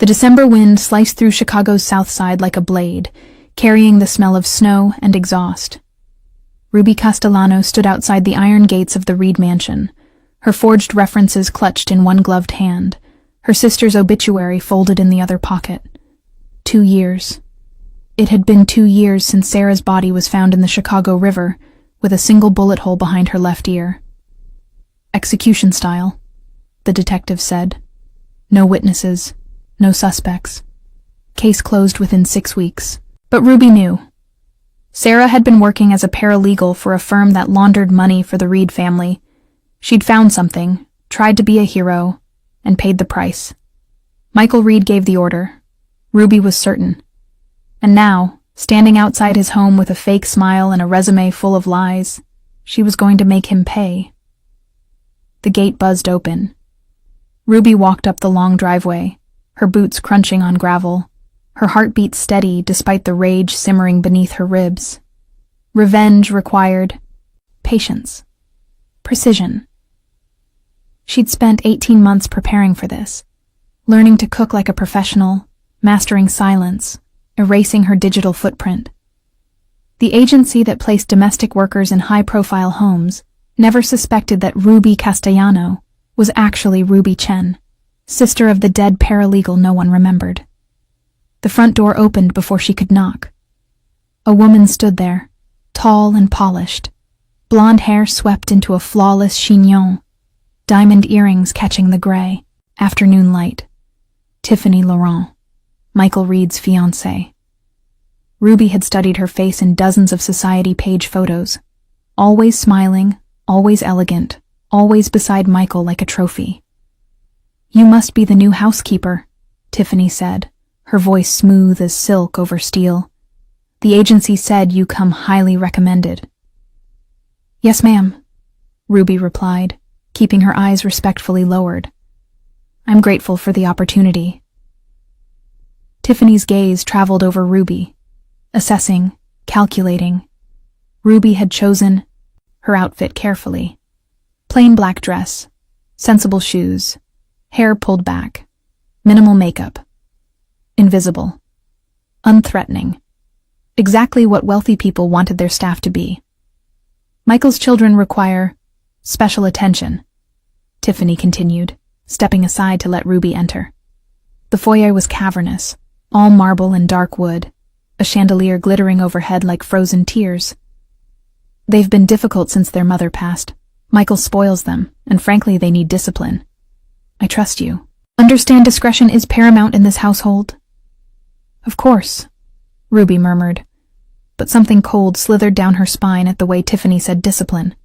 December wind sliced through Chicago's south side like a blade, carrying the smell of snow and exhaust. Ruby Castellano stood outside the iron gates of the Reed mansion, her forged references clutched in one gloved hand, her sister's obituary folded in the other pocket. 2 years. It had been 2 years since Sarah's body was found in the Chicago River, with a single bullet hole behind her left ear. Execution style, the detective said. No witnesses, no suspects. Case closed within 6 weeks. But Ruby knew. Sarah had been working as a paralegal for a firm that laundered money for the Reed family. She'd found something, tried to be a hero, and paid the price. Michael Reed gave the order. Ruby was certain. And now, standing outside his home with a fake smile and a resume full of lies, she was going to make him pay. The gate buzzed open. Ruby walked up the long driveway, her boots crunching on gravel, her heartbeat steady despite the rage simmering beneath her ribs. Revenge required patience, precision. She'd spent 18 months preparing for this, learning to cook like a professional, mastering silence, erasing her digital footprint. The agency that placed domestic workers in high-profile homes never suspected that Ruby Castellano was actually Ruby Chen, sister of the dead paralegal no one remembered. The front door opened before she could knock. A woman stood there, tall and polished, blonde hair swept into a flawless chignon, diamond earrings catching the gray, afternoon light. Tiffany Laurent, Michael Reed's fiancée. Ruby had studied her face in dozens of society page photos, always smiling, always elegant, always beside Michael like a trophy. "You must be the new housekeeper," Tiffany said, her voice smooth as silk over steel. "The agency said you come highly recommended." "Yes, ma'am," Ruby replied, keeping her eyes respectfully lowered. "I'm grateful for the opportunity." Tiffany's gaze traveled over Ruby, assessing, calculating. Ruby had chosen her outfit carefully. Plain black dress, sensible shoes, hair pulled back, minimal makeup. Invisible. Unthreatening. Exactly what wealthy people wanted their staff to be. "Michael's children require special attention," Tiffany continued, stepping aside to let Ruby enter. The foyer was cavernous, all marble and dark wood, a chandelier glittering overhead like frozen tears. "They've been difficult since their mother passed. Michael spoils them, and frankly they need discipline. I trust you. Understand discretion is paramount in this household?" "Of course," Ruby murmured, but something cold slithered down her spine at the way Tiffany said discipline.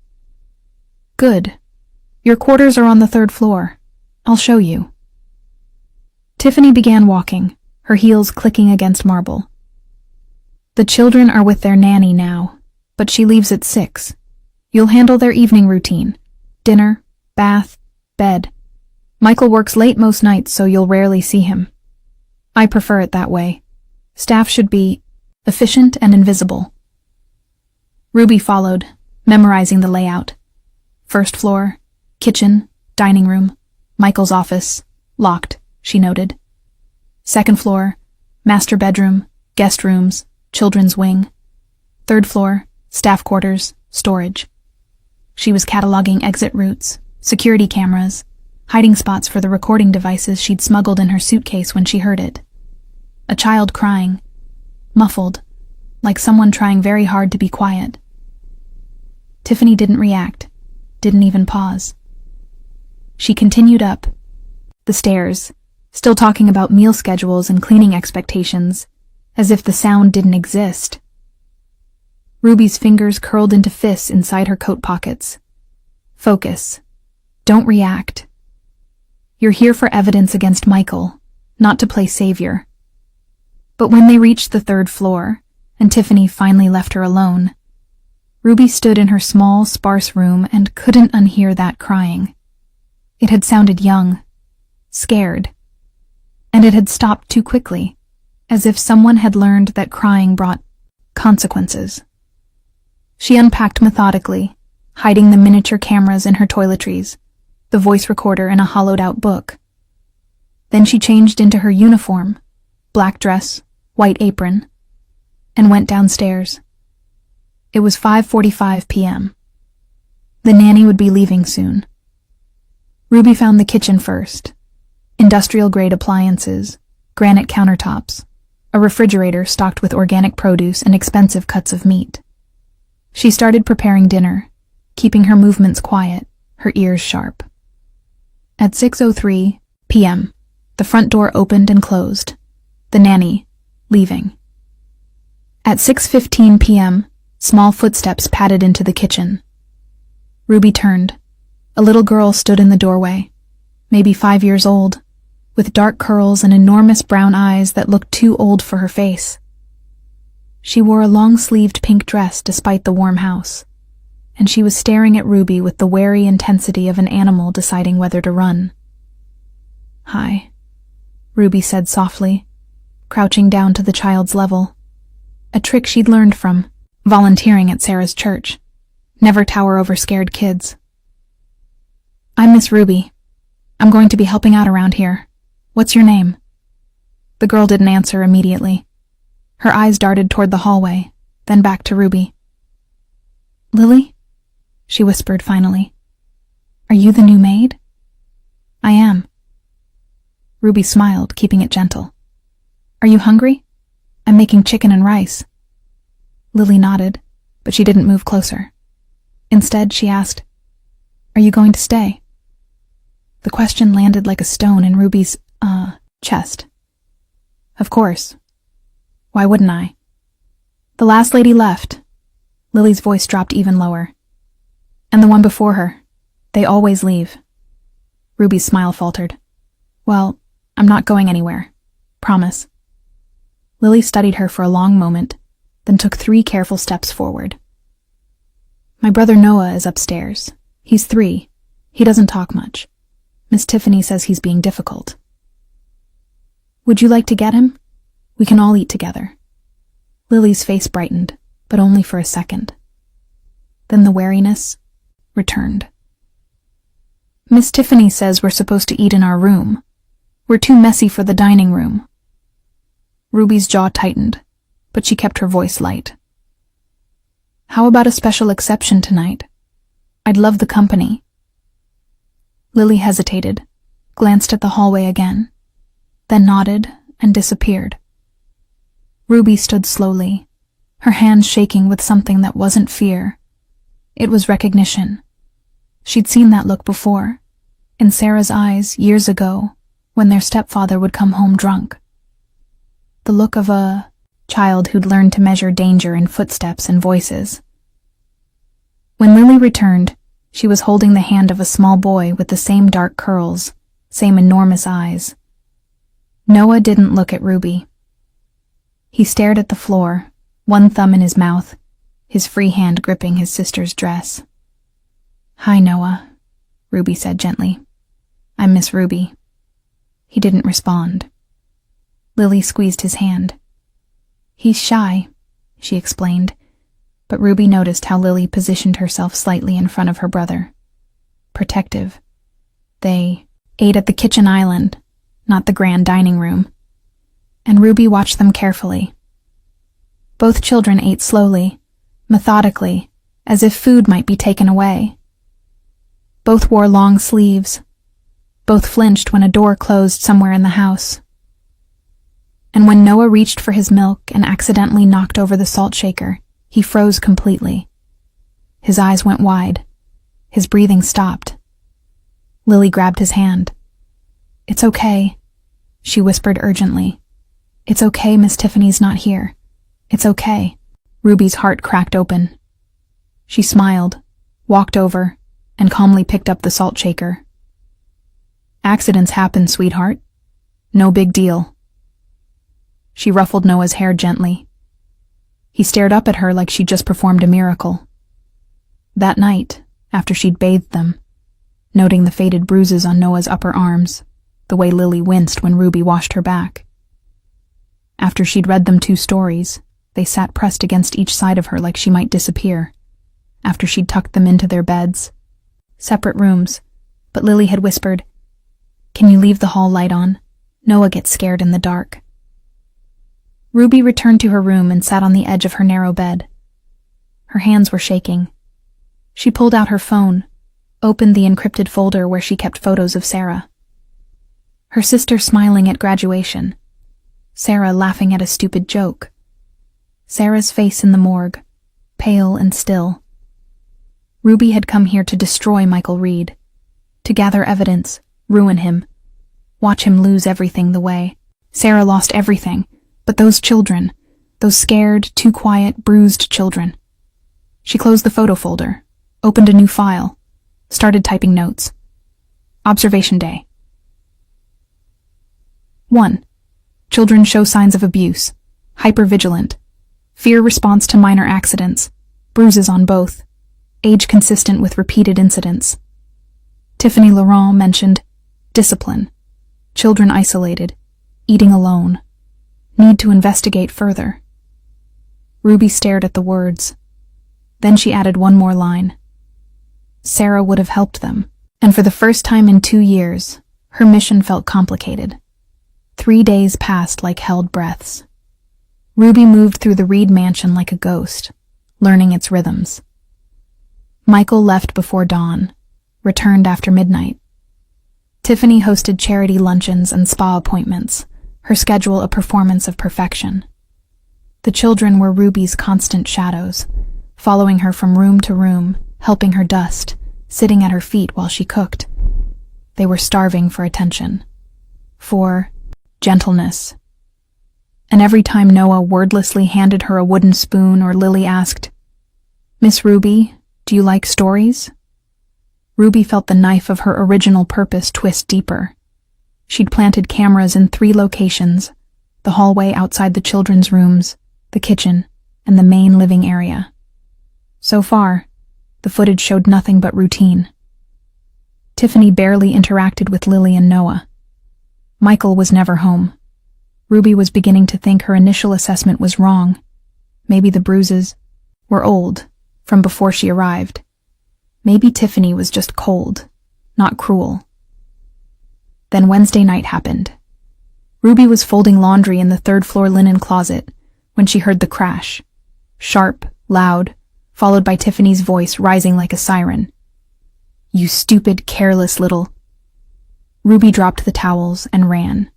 "Good. Your quarters are on the 3rd floor. I'll show you." Tiffany began walking, her heels clicking against marble. "The children are with their nanny now, but she leaves at 6. You'll handle their evening routine. Dinner, bath, bed. Michael works late most nights, so you'll rarely see him. I prefer it that way. Staff should be efficient and invisible." Ruby followed, memorizing the layout. 1st floor, kitchen, dining room, Michael's office, locked, she noted. 2nd floor, master bedroom, guest rooms, children's wing. 3rd floor, staff quarters, storage. She was cataloging exit routes, security cameras, hiding spots for the recording devices she'd smuggled in her suitcase when she heard it. A child crying, muffled, like someone trying very hard to be quiet. Tiffany didn't react, didn't even pause. She continued up, the stairs, still talking about meal schedules and cleaning expectations, as if the sound didn't exist. Ruby's fingers curled into fists inside her coat pockets. "Focus. Don't react. You're here for evidence against Michael, not to play savior." But when they reached the 3rd floor, and Tiffany finally left her alone, Ruby stood in her small, sparse room and couldn't unhear that crying. It had sounded young, scared, and it had stopped too quickly, as if someone had learned that crying brought consequences. She unpacked methodically, hiding the miniature cameras in her toiletries, the voice recorder in a hollowed-out book. Then she changed into her uniform, black dress, white apron, and went downstairs. It was 5:45 p.m. The nanny would be leaving soon. Ruby found the kitchen first. Industrial-grade appliances, granite countertops, a refrigerator stocked with organic produce and expensive cuts of meat. She started preparing dinner, keeping her movements quiet, her ears sharp. At 6:03 p.m., the front door opened and closed, the nanny leaving. At 6:15 p.m., small footsteps padded into the kitchen. Ruby turned. A little girl stood in the doorway, maybe 5 years old, with dark curls and enormous brown eyes that looked too old for her face. She wore a long-sleeved pink dress despite the warm house, and she was staring at Ruby with the wary intensity of an animal deciding whether to run. "Hi," Ruby said softly, crouching down to the child's level, a trick she'd learned from volunteering at Sarah's church. Never tower over scared kids. "I'm Miss Ruby. I'm going to be helping out around here. What's your name?" The girl didn't answer immediately. Her eyes darted toward the hallway, then back to Ruby. "Lily?" she whispered finally. "Are you the new maid?" "I am." Ruby smiled, keeping it gentle. "Are you hungry? I'm making chicken and rice." Lily nodded, but she didn't move closer. Instead, she asked, "Are you going to stay?" The question landed like a stone in Ruby's, chest. "Of course. Why wouldn't I?" "The last lady left." Lily's voice dropped even lower. "And the one before her. They always leave." Ruby's smile faltered. "Well, I'm not going anywhere. Promise." Lily studied her for a long moment, then took 3 careful steps forward. "My brother Noah is upstairs. He's 3. He doesn't talk much. Miss Tiffany says he's being difficult. Would you like to get him? We can all eat together." Lily's face brightened, but only for a second. Then the wariness returned. "Miss Tiffany says we're supposed to eat in our room. We're too messy for the dining room." Ruby's jaw tightened, but she kept her voice light. "How about a special exception tonight? I'd love the company." Lily hesitated, glanced at the hallway again, then nodded and disappeared. Ruby stood slowly, her hands shaking with something that wasn't fear. It was recognition. She'd seen that look before, in Sarah's eyes years ago, when their stepfather would come home drunk. The look of a child who'd learned to measure danger in footsteps and voices. When Lily returned, she was holding the hand of a small boy with the same dark curls, same enormous eyes. Noah didn't look at Ruby. He stared at the floor, one thumb in his mouth, his free hand gripping his sister's dress. "Hi, Noah," Ruby said gently. "I'm Miss Ruby." He didn't respond. Lily squeezed his hand. "He's shy," she explained, but Ruby noticed how Lily positioned herself slightly in front of her brother. Protective. They ate at the kitchen island, not the grand dining room, and Ruby watched them carefully. Both children ate slowly, methodically, as if food might be taken away. Both wore long sleeves. Both flinched when a door closed somewhere in the house. And when Noah reached for his milk and accidentally knocked over the salt shaker, he froze completely. His eyes went wide. His breathing stopped. Lily grabbed his hand. "It's okay," she whispered urgently. "It's okay, Miss Tiffany's not here. It's okay." Ruby's heart cracked open. She smiled, walked over, and calmly picked up the salt shaker. "Accidents happen, sweetheart. No big deal." She ruffled Noah's hair gently. He stared up at her like she'd just performed a miracle. That night, after she'd bathed them, noting the faded bruises on Noah's upper arms, the way Lily winced when Ruby washed her back. After she'd read them 2 stories, they sat pressed against each side of her like she might disappear. After she'd tucked them into their beds, separate rooms, but Lily had whispered, "Can you leave the hall light on? Noah gets scared in the dark. Ruby returned to her room and sat on the edge of her narrow bed. Her hands were shaking. She pulled out her phone, opened the encrypted folder where she kept photos of Sarah. Her sister smiling at graduation. Sarah laughing at a stupid joke. Sarah's face in the morgue, pale and still. Ruby had come here to destroy Michael Reed, to gather evidence, ruin him, watch him lose everything the way Sarah lost everything, but those children, those scared, too quiet, bruised children. She closed the photo folder, opened a new file, started typing notes. Observation Day. 1. Children show signs of abuse, hypervigilant, fear response to minor accidents, bruises on both, age consistent with repeated incidents. Tiffany Laurent mentioned discipline, children isolated, eating alone, need to investigate further. Ruby stared at the words. Then she added one more line. Sarah would have helped them, and for the first time in 2 years, her mission felt complicated. 3 days passed like held breaths. Ruby moved through the Reed mansion like a ghost, learning its rhythms. Michael left before dawn, returned after midnight. Tiffany hosted charity luncheons and spa appointments, her schedule a performance of perfection. The children were Ruby's constant shadows, following her from room to room, helping her dust, sitting at her feet while she cooked. They were starving for attention, for gentleness. And every time Noah wordlessly handed her a wooden spoon or Lily asked, "Miss Ruby, do you like stories?" Ruby felt the knife of her original purpose twist deeper. She'd planted cameras in 3 locations, the hallway outside the children's rooms, the kitchen, and the main living area. So far, the footage showed nothing but routine. Tiffany barely interacted with Lily and Noah. Michael was never home. Ruby was beginning to think her initial assessment was wrong. Maybe the bruises were old, from before she arrived. Maybe Tiffany was just cold, not cruel. Then Wednesday night happened. Ruby was folding laundry in the 3rd-floor linen closet when she heard the crash. Sharp, loud, followed by Tiffany's voice rising like a siren. "You stupid, careless little..." Ruby dropped the towels and ran.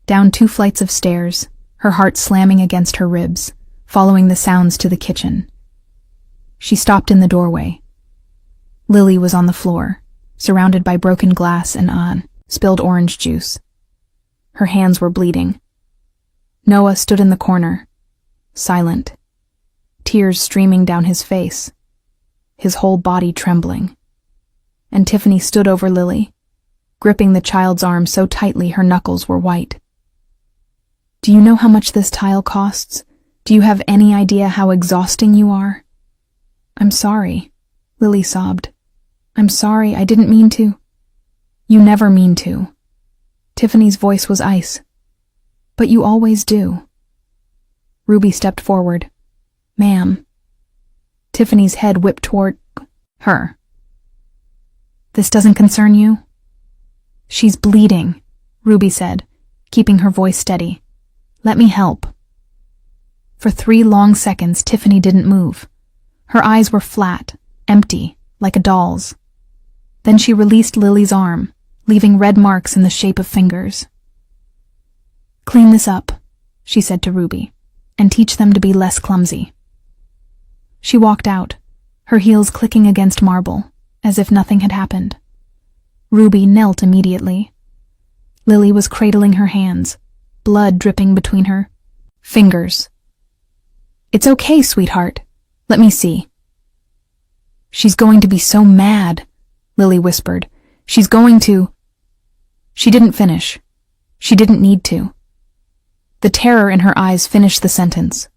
Down 2 flights of stairs, her heart slamming against her ribs, following the sounds to the kitchen. She stopped in the doorway. Lily was on the floor, surrounded by broken glass and spilled orange juice. Her hands were bleeding. Noah stood in the corner, silent, tears streaming down his face, his whole body trembling. And Tiffany stood over Lily, gripping the child's arm so tightly her knuckles were white. "Do you know how much this tile costs? Do you have any idea how exhausting you are?" "I'm sorry," Lily sobbed. "I'm sorry, I didn't mean to." "You never mean to." Tiffany's voice was ice. "But you always do." Ruby stepped forward. "Ma'am." Tiffany's head whipped toward her. "This doesn't concern you?" "She's bleeding," Ruby said, keeping her voice steady. "Let me help." For 3 long seconds, Tiffany didn't move. Her eyes were flat, empty, like a doll's. Then she released Lily's arm, leaving red marks in the shape of fingers. "Clean this up," she said to Ruby, "and teach them to be less clumsy." She walked out, her heels clicking against marble, as if nothing had happened. Ruby knelt immediately. Lily was cradling her hands, blood dripping between her fingers. "It's okay, sweetheart. Let me see." "She's going to be so mad," Lily whispered. "She's going to..." She didn't finish. She didn't need to. The terror in her eyes finished the sentence.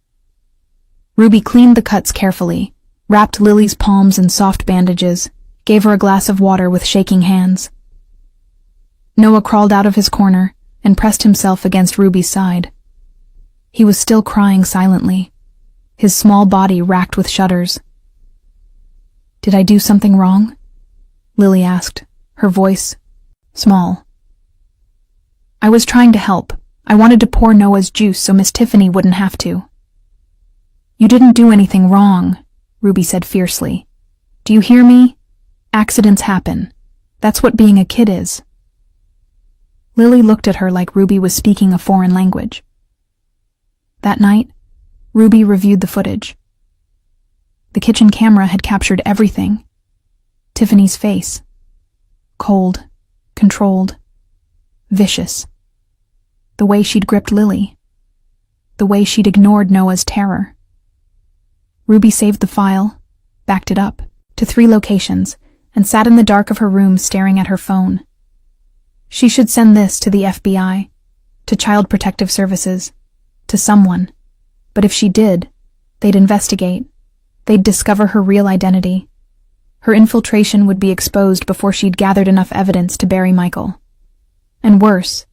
Ruby cleaned the cuts carefully, wrapped Lily's palms in soft bandages, gave her a glass of water with shaking hands. Noah crawled out of his corner and pressed himself against Ruby's side. He was still crying silently, his small body racked with shudders. "Did I do something wrong?" Lily asked, her voice small. I was trying to help. I wanted to pour Noah's juice so Miss Tiffany wouldn't have to. You didn't do anything wrong, Ruby said fiercely. Do you hear me? Accidents happen. That's what being a kid is. Lily looked at her like Ruby was speaking a foreign language. That night, Ruby reviewed the footage. The kitchen camera had captured everything. Tiffany's face. Cold, controlled, vicious. The way she'd gripped Lily. The way she'd ignored Noah's terror. Ruby saved the file, backed it up, to 3 locations, and sat in the dark of her room staring at her phone. She should send this to the FBI, to Child Protective Services, to someone. But if she did, they'd investigate. They'd discover her real identity. Her infiltration would be exposed before she'd gathered enough evidence to bury Michael. And worse,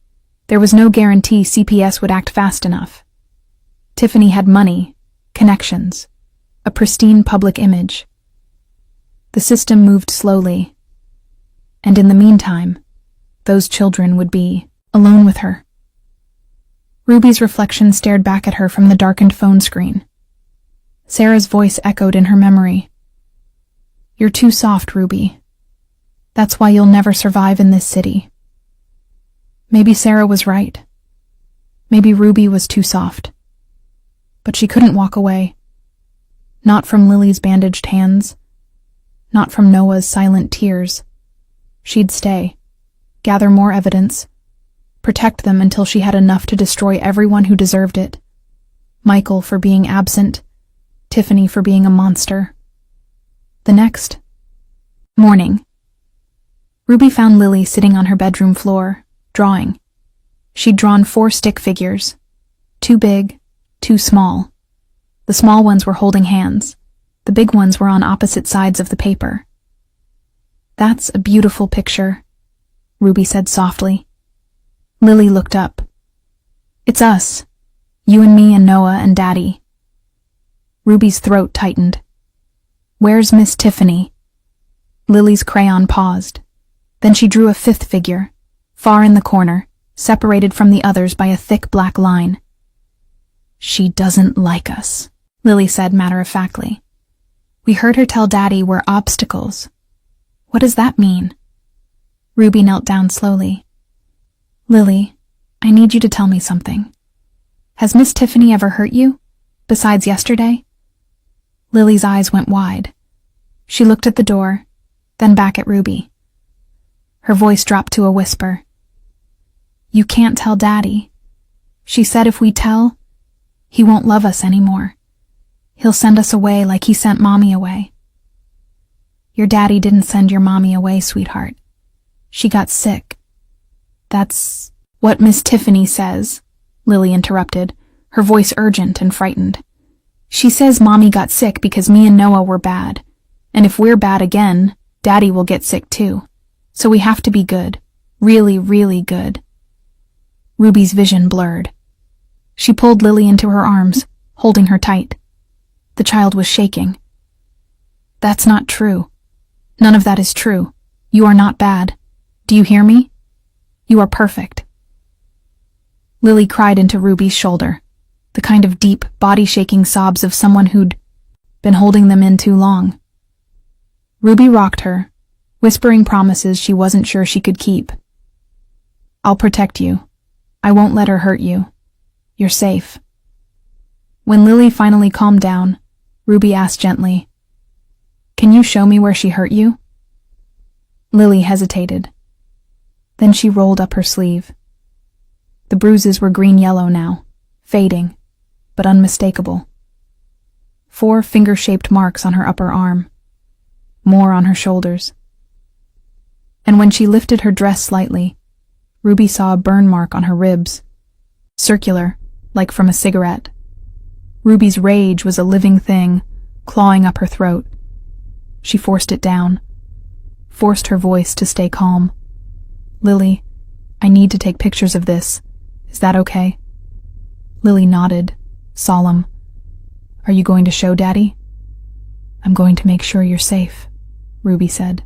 there was no guarantee CPS would act fast enough. Tiffany had money, connections, a pristine public image. The system moved slowly, and in the meantime, those children would be alone with her. Ruby's reflection stared back at her from the darkened phone screen. Sarah's voice echoed in her memory. You're too soft, Ruby. That's why you'll never survive in this city. Maybe Sarah was right. Maybe Ruby was too soft. But she couldn't walk away. Not from Lily's bandaged hands. Not from Noah's silent tears. She'd stay. Gather more evidence. Protect them until she had enough to destroy everyone who deserved it. Michael for being absent. Tiffany for being a monster. The next morning, Ruby found Lily sitting on her bedroom floor, drawing. She'd drawn 4 stick figures. 2 big, 2 small. The small ones were holding hands. The big ones were on opposite sides of the paper. That's a beautiful picture, Ruby said softly. Lily looked up. It's us. You and me and Noah and Daddy. Ruby's throat tightened. Where's Miss Tiffany? Lily's crayon paused. Then she drew a 5th figure, far in the corner, separated from the others by a thick black line. She doesn't like us, Lily said matter-of-factly. We heard her tell Daddy we're obstacles. What does that mean? Ruby knelt down slowly. Lily, I need you to tell me something. Has Miss Tiffany ever hurt you? Besides yesterday? Lily's eyes went wide. She looked at the door, then back at Ruby. Her voice dropped to a whisper. You can't tell Daddy. She said if we tell, he won't love us anymore. He'll send us away like he sent Mommy away. Your daddy didn't send your mommy away, sweetheart. She got sick. That's what Miss Tiffany says, Lily interrupted, her voice urgent and frightened. She says Mommy got sick because me and Noah were bad. And if we're bad again, Daddy will get sick too. So we have to be good. Really, really good. Ruby's vision blurred. She pulled Lily into her arms, holding her tight. The child was shaking. That's not true. None of that is true. You are not bad. Do you hear me? You are perfect. Lily cried into Ruby's shoulder, the kind of deep, body-shaking sobs of someone who'd been holding them in too long. Ruby rocked her, whispering promises she wasn't sure she could keep. I'll protect you. I won't let her hurt you. You're safe. When Lily finally calmed down, Ruby asked gently, Can you show me where she hurt you? Lily hesitated. Then she rolled up her sleeve. The bruises were green-yellow now, fading, but unmistakable. 4 finger-shaped marks on her upper arm, more on her shoulders. And when she lifted her dress slightly, Ruby saw a burn mark on her ribs, circular, like from a cigarette. Ruby's rage was a living thing, clawing up her throat. She forced it down, forced her voice to stay calm. Lily, I need to take pictures of this. Is that okay? Lily nodded, solemn. Are you going to show Daddy? I'm going to make sure you're safe, Ruby said.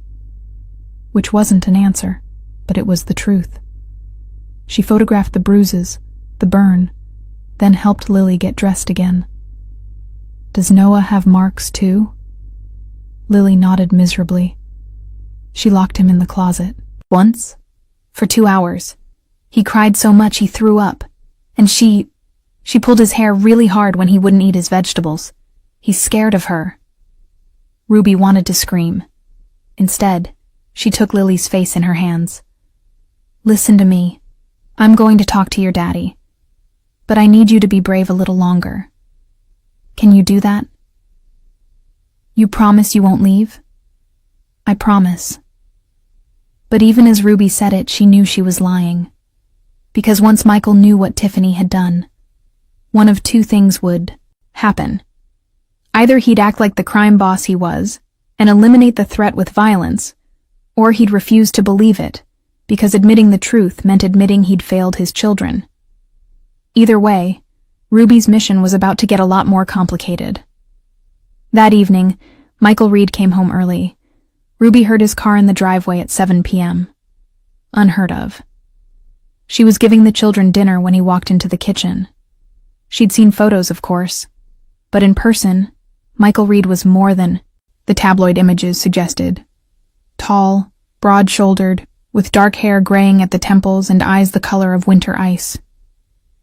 Which wasn't an answer, but it was the truth. She photographed the bruises, the burn, then helped Lily get dressed again. Does Noah have marks too? Lily nodded miserably. She locked him in the closet. Once? For 2 hours. He cried so much he threw up. And she pulled his hair really hard when he wouldn't eat his vegetables. He's scared of her. Ruby wanted to scream. Instead, she took Lily's face in her hands. Listen to me. I'm going to talk to your daddy. But I need you to be brave a little longer. Can you do that? You promise you won't leave? I promise. But even as Ruby said it, she knew she was lying. Because once Michael knew what Tiffany had done, one of two things would happen. Either he'd act like the crime boss he was and eliminate the threat with violence, or he'd refuse to believe it, because admitting the truth meant admitting he'd failed his children. Either way, Ruby's mission was about to get a lot more complicated. That evening, Michael Reed came home early. Ruby heard his car in the driveway at 7 p.m. Unheard of. She was giving the children dinner when he walked into the kitchen. She'd seen photos, of course, but in person, Michael Reed was more than the tabloid images suggested. Tall, broad-shouldered, with dark hair graying at the temples and eyes the color of winter ice.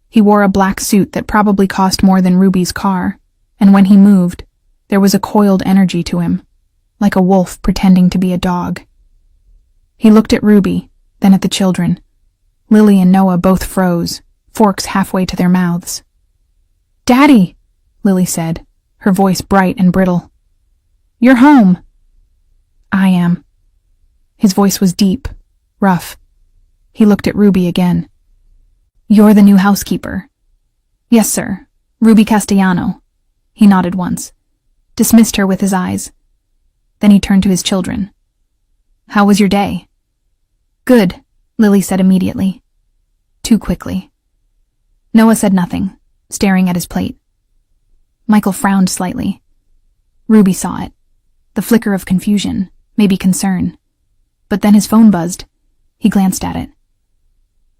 He wore a black suit that probably cost more than Ruby's car, and when he moved, there was a coiled energy to him, like a wolf pretending to be a dog. He looked at Ruby, then at the children. Lily and Noah both froze, forks halfway to their mouths. "Daddy," Lily said, her voice bright and brittle. "You're home." "I am." His voice was deep, rough. He looked at Ruby again. "You're the new housekeeper." "Yes, sir. Ruby Castellano." He nodded once, dismissed her with his eyes. Then he turned to his children. "How was your day?" "Good," Lily said immediately. Too quickly. Noah said nothing, staring at his plate. Michael frowned slightly. Ruby saw it. The flicker of confusion, maybe concern. But then his phone buzzed. He glanced at it.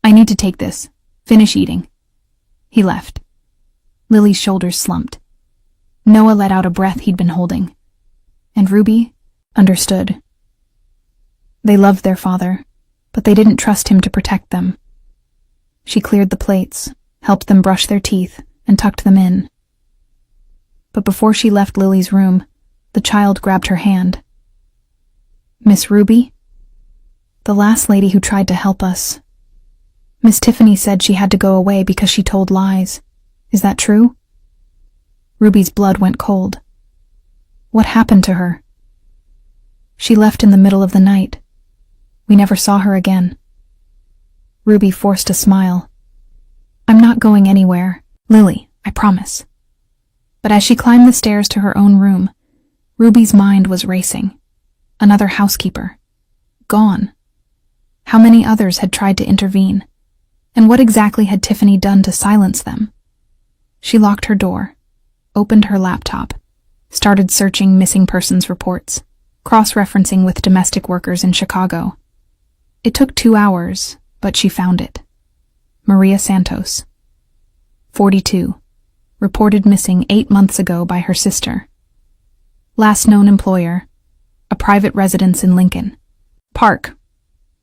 "I need to take this. Finish eating." He left. Lily's shoulders slumped. Noah let out a breath he'd been holding. And Ruby understood. They loved their father, but they didn't trust him to protect them. She cleared the plates, helped them brush their teeth, and tucked them in. But before she left Lily's room, the child grabbed her hand. "Miss Ruby?" "The last lady who tried to help us. Miss Tiffany said she had to go away because she told lies. Is that true?" Ruby's blood went cold. "What happened to her?" "She left in the middle of the night. We never saw her again." Ruby forced a smile. "I'm not going anywhere, Lily, I promise." But as she climbed the stairs to her own room, Ruby's mind was racing. Another housekeeper. Gone. How many others had tried to intervene? And what exactly had Tiffany done to silence them? She locked her door, opened her laptop, started searching missing persons reports, cross-referencing with domestic workers in Chicago. It took 2 hours, but she found it. Maria Santos. 42. Reported missing 8 months ago by her sister. Last known employer, a private residence in Lincoln Park.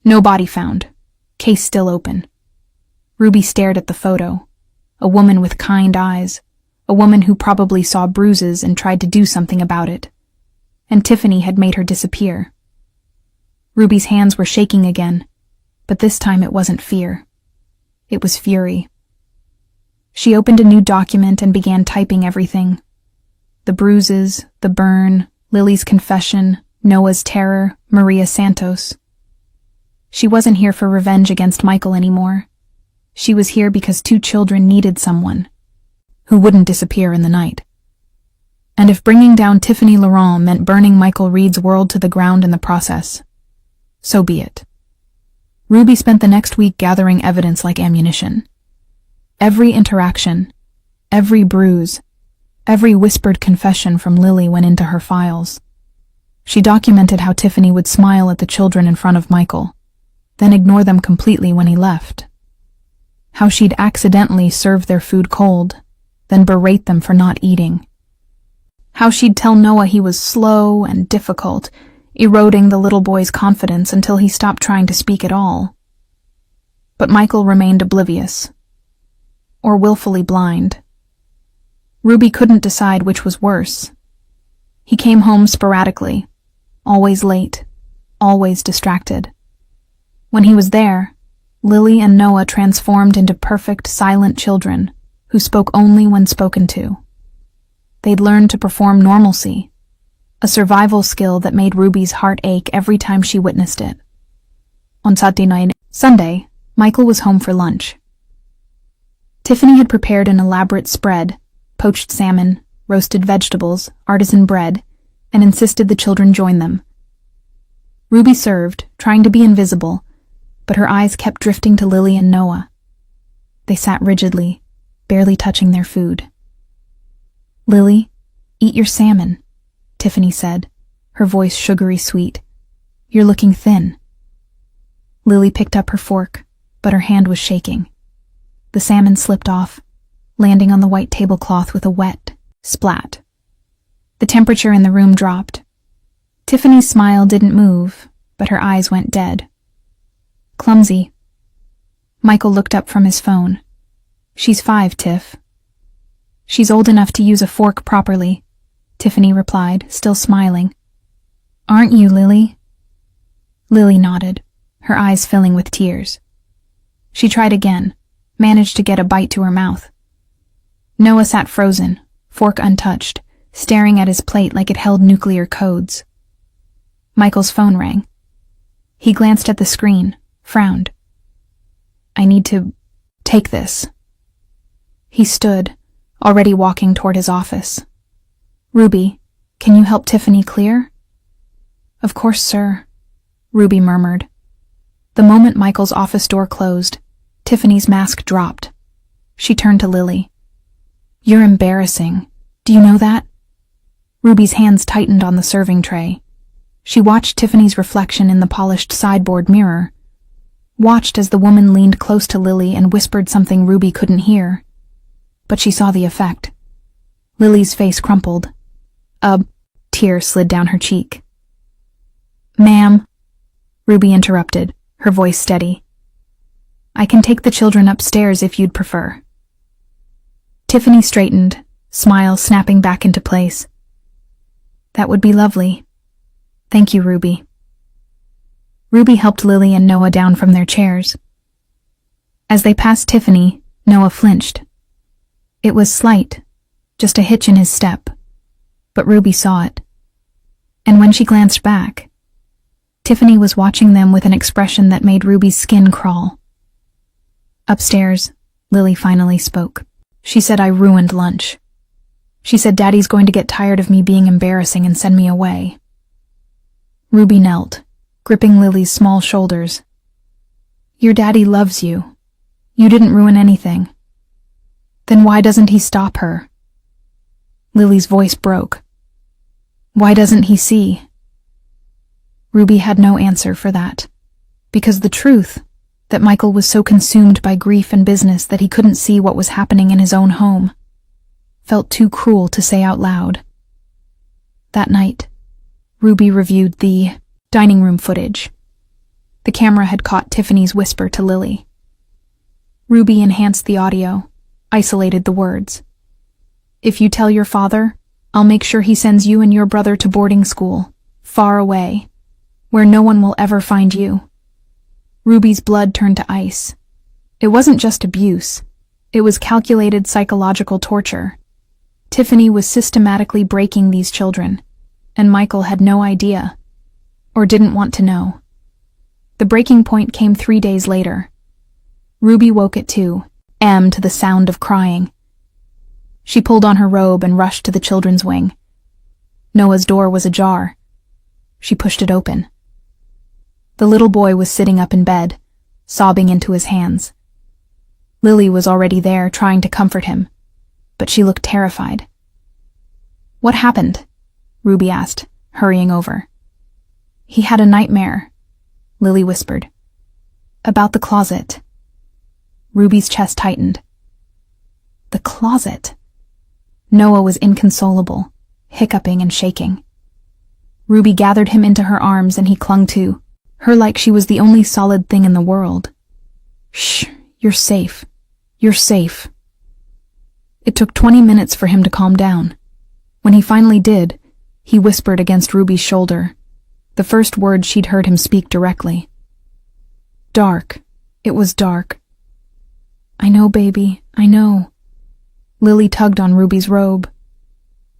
No body found. Case still open. Ruby stared at the photo. A woman with kind eyes. A woman who probably saw bruises and tried to do something about it. And Tiffany had made her disappear. Ruby's hands were shaking again, but this time it wasn't fear. It was fury. She opened a new document and began typing everything. The bruises, the burn, Lily's confession, Noah's terror, Maria Santos. She wasn't here for revenge against Michael anymore. She was here because 2 children needed someone who wouldn't disappear in the night. And if bringing down Tiffany Laurent meant burning Michael Reed's world to the ground in the process, so be it. Ruby spent the next week gathering evidence like ammunition. Every interaction, every bruise, every whispered confession from Lily went into her files. She documented how Tiffany would smile at the children in front of Michael, then ignore them completely when he left. how she'd accidentally serve their food cold, then berate them for not eating. How she'd tell Noah he was slow and difficult, eroding the little boy's confidence until he stopped trying to speak at all. But Michael remained oblivious, or willfully blind. Ruby couldn't decide which was worse. He came home sporadically, always late, always distracted. When he was there, Lily and Noah transformed into perfect, silent children who spoke only when spoken to. They'd learned to perform normalcy, a survival skill that made Ruby's heart ache every time she witnessed it. On Sunday, Michael was home for lunch. Tiffany had prepared an elaborate spread, poached salmon, roasted vegetables, artisan bread, and insisted the children join them. Ruby served, trying to be invisible, but her eyes kept drifting to Lily and Noah. They sat rigidly, barely touching their food. "Lily, eat your salmon," Tiffany said, her voice sugary sweet. "You're looking thin." Lily picked up her fork, but her hand was shaking. The salmon slipped off, landing on the white tablecloth with a wet splat. The temperature in the room dropped. Tiffany's smile didn't move, but her eyes went dead. "Clumsy." Michael looked up from his phone. "She's 5, Tiff." "She's old enough to use a fork properly," Tiffany replied, still smiling. "Aren't you, Lily?" Lily nodded, her eyes filling with tears. She tried again, managed to get a bite to her mouth. Noah sat frozen, fork untouched, staring at his plate like it held nuclear codes. Michael's phone rang. He glanced at the screen, frowned. "I need to take this." He stood, already walking toward his office. "Ruby, can you help Tiffany clear?" "Of course, sir," Ruby murmured. The moment Michael's office door closed, Tiffany's mask dropped. She turned to Lily. "You're embarrassing. Do you know that?" Ruby's hands tightened on the serving tray. She watched Tiffany's reflection in the polished sideboard mirror, watched as the woman leaned close to Lily and whispered something Ruby couldn't hear. But she saw the effect. Lily's face crumpled. A tear slid down her cheek. "Ma'am," Ruby interrupted, her voice steady. "I can take the children upstairs if you'd prefer." Tiffany straightened, smile snapping back into place. "That would be lovely. Thank you, Ruby." Ruby helped Lily and Noah down from their chairs. As they passed Tiffany, Noah flinched. It was slight, just a hitch in his step, but Ruby saw it. And when she glanced back, Tiffany was watching them with an expression that made Ruby's skin crawl. Upstairs, Lily finally spoke. She said I ruined lunch. She said Daddy's going to get tired of me being embarrassing and send me away. Ruby knelt, gripping Lily's small shoulders. "Your daddy loves you. You didn't ruin anything." "Then why doesn't he stop her?" Lily's voice broke. "Why doesn't he see?" Ruby had no answer for that, because the truth, that Michael was so consumed by grief and business that he couldn't see what was happening in his own home, felt too cruel to say out loud. That night, Ruby reviewed the dining room footage. The camera had caught Tiffany's whisper to Lily. Ruby enhanced the audio, isolated the words. "If you tell your father, I'll make sure he sends you and your brother to boarding school, far away, where no one will ever find you." Ruby's blood turned to ice. It wasn't just abuse. It was calculated psychological torture. Tiffany was systematically breaking these children, and Michael had no idea, or didn't want to know. The breaking point came 3 days later. Ruby woke at 2 a.m. to the sound of crying. She pulled on her robe and rushed to the children's wing. Noah's door was ajar. She pushed it open. The little boy was sitting up in bed, sobbing into his hands. Lily was already there, trying to comfort him, but she looked terrified. "What happened?" Ruby asked, hurrying over. "He had a nightmare," Lily whispered. "About the closet." Ruby's chest tightened. The closet. Noah was inconsolable, hiccuping and shaking. Ruby gathered him into her arms and he clung to her like she was the only solid thing in the world. Shh, you're safe. You're safe. It took 20 minutes for him to calm down. When he finally did, he whispered against Ruby's shoulder, the first word she'd heard him speak directly. Dark. It was dark. I know, baby, I know. Lily tugged on Ruby's robe.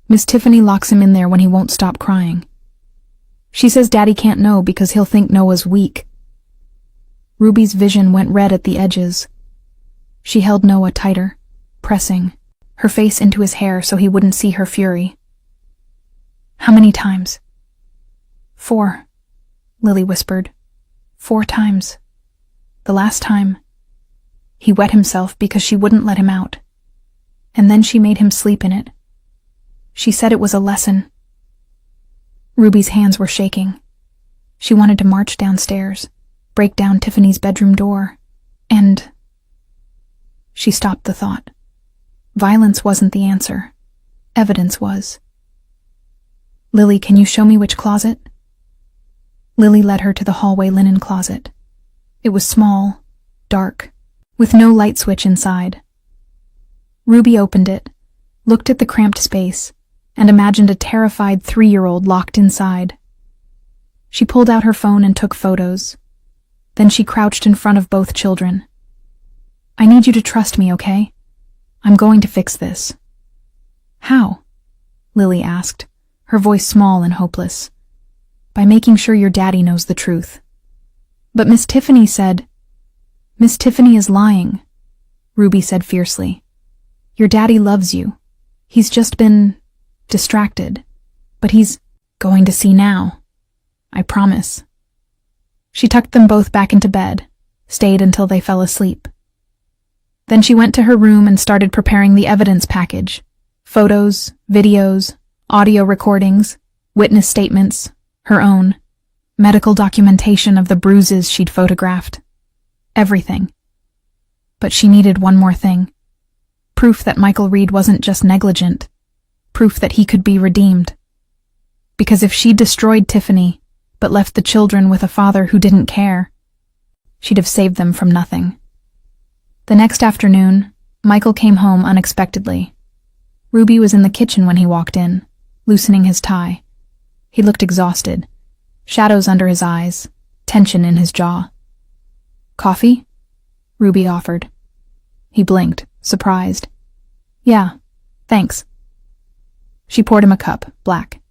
Miss Tiffany locks him in there when he won't stop crying. She says Daddy can't know because he'll think Noah's weak. Ruby's vision went red at the edges. She held Noah tighter, pressing her face into his hair so he wouldn't see her fury. How many times? 4, Lily whispered. 4 times. The last time, he wet himself because she wouldn't let him out. And then she made him sleep in it. She said it was a lesson. Ruby's hands were shaking. She wanted to march downstairs, break down Tiffany's bedroom door, and... She stopped the thought. Violence wasn't the answer. Evidence was. Lily, can you show me which closet? Lily led her to the hallway linen closet. It was small, dark, with no light switch inside. Ruby opened it, looked at the cramped space, and imagined a terrified 3-year-old locked inside. She pulled out her phone and took photos. Then she crouched in front of both children. I need you to trust me, okay? I'm going to fix this. How? Lily asked, her voice small and hopeless. By making sure your daddy knows the truth. But Miss Tiffany said... Miss Tiffany is lying, Ruby said fiercely. Your daddy loves you. He's just been... distracted. But he's going to see now. I promise. She tucked them both back into bed, stayed until they fell asleep. Then she went to her room and started preparing the evidence package. Photos, videos, audio recordings, witness statements, her own, medical documentation of the bruises she'd photographed. Everything. But she needed one more thing. Proof that Michael Reed wasn't just negligent. Proof that he could be redeemed. Because if she destroyed Tiffany, but left the children with a father who didn't care, she'd have saved them from nothing. The next afternoon, Michael came home unexpectedly. Ruby was in the kitchen when he walked in, loosening his tie. He looked exhausted, shadows under his eyes, tension in his jaw. Coffee? Ruby offered. He blinked, surprised. Yeah, thanks. She poured him a cup, black.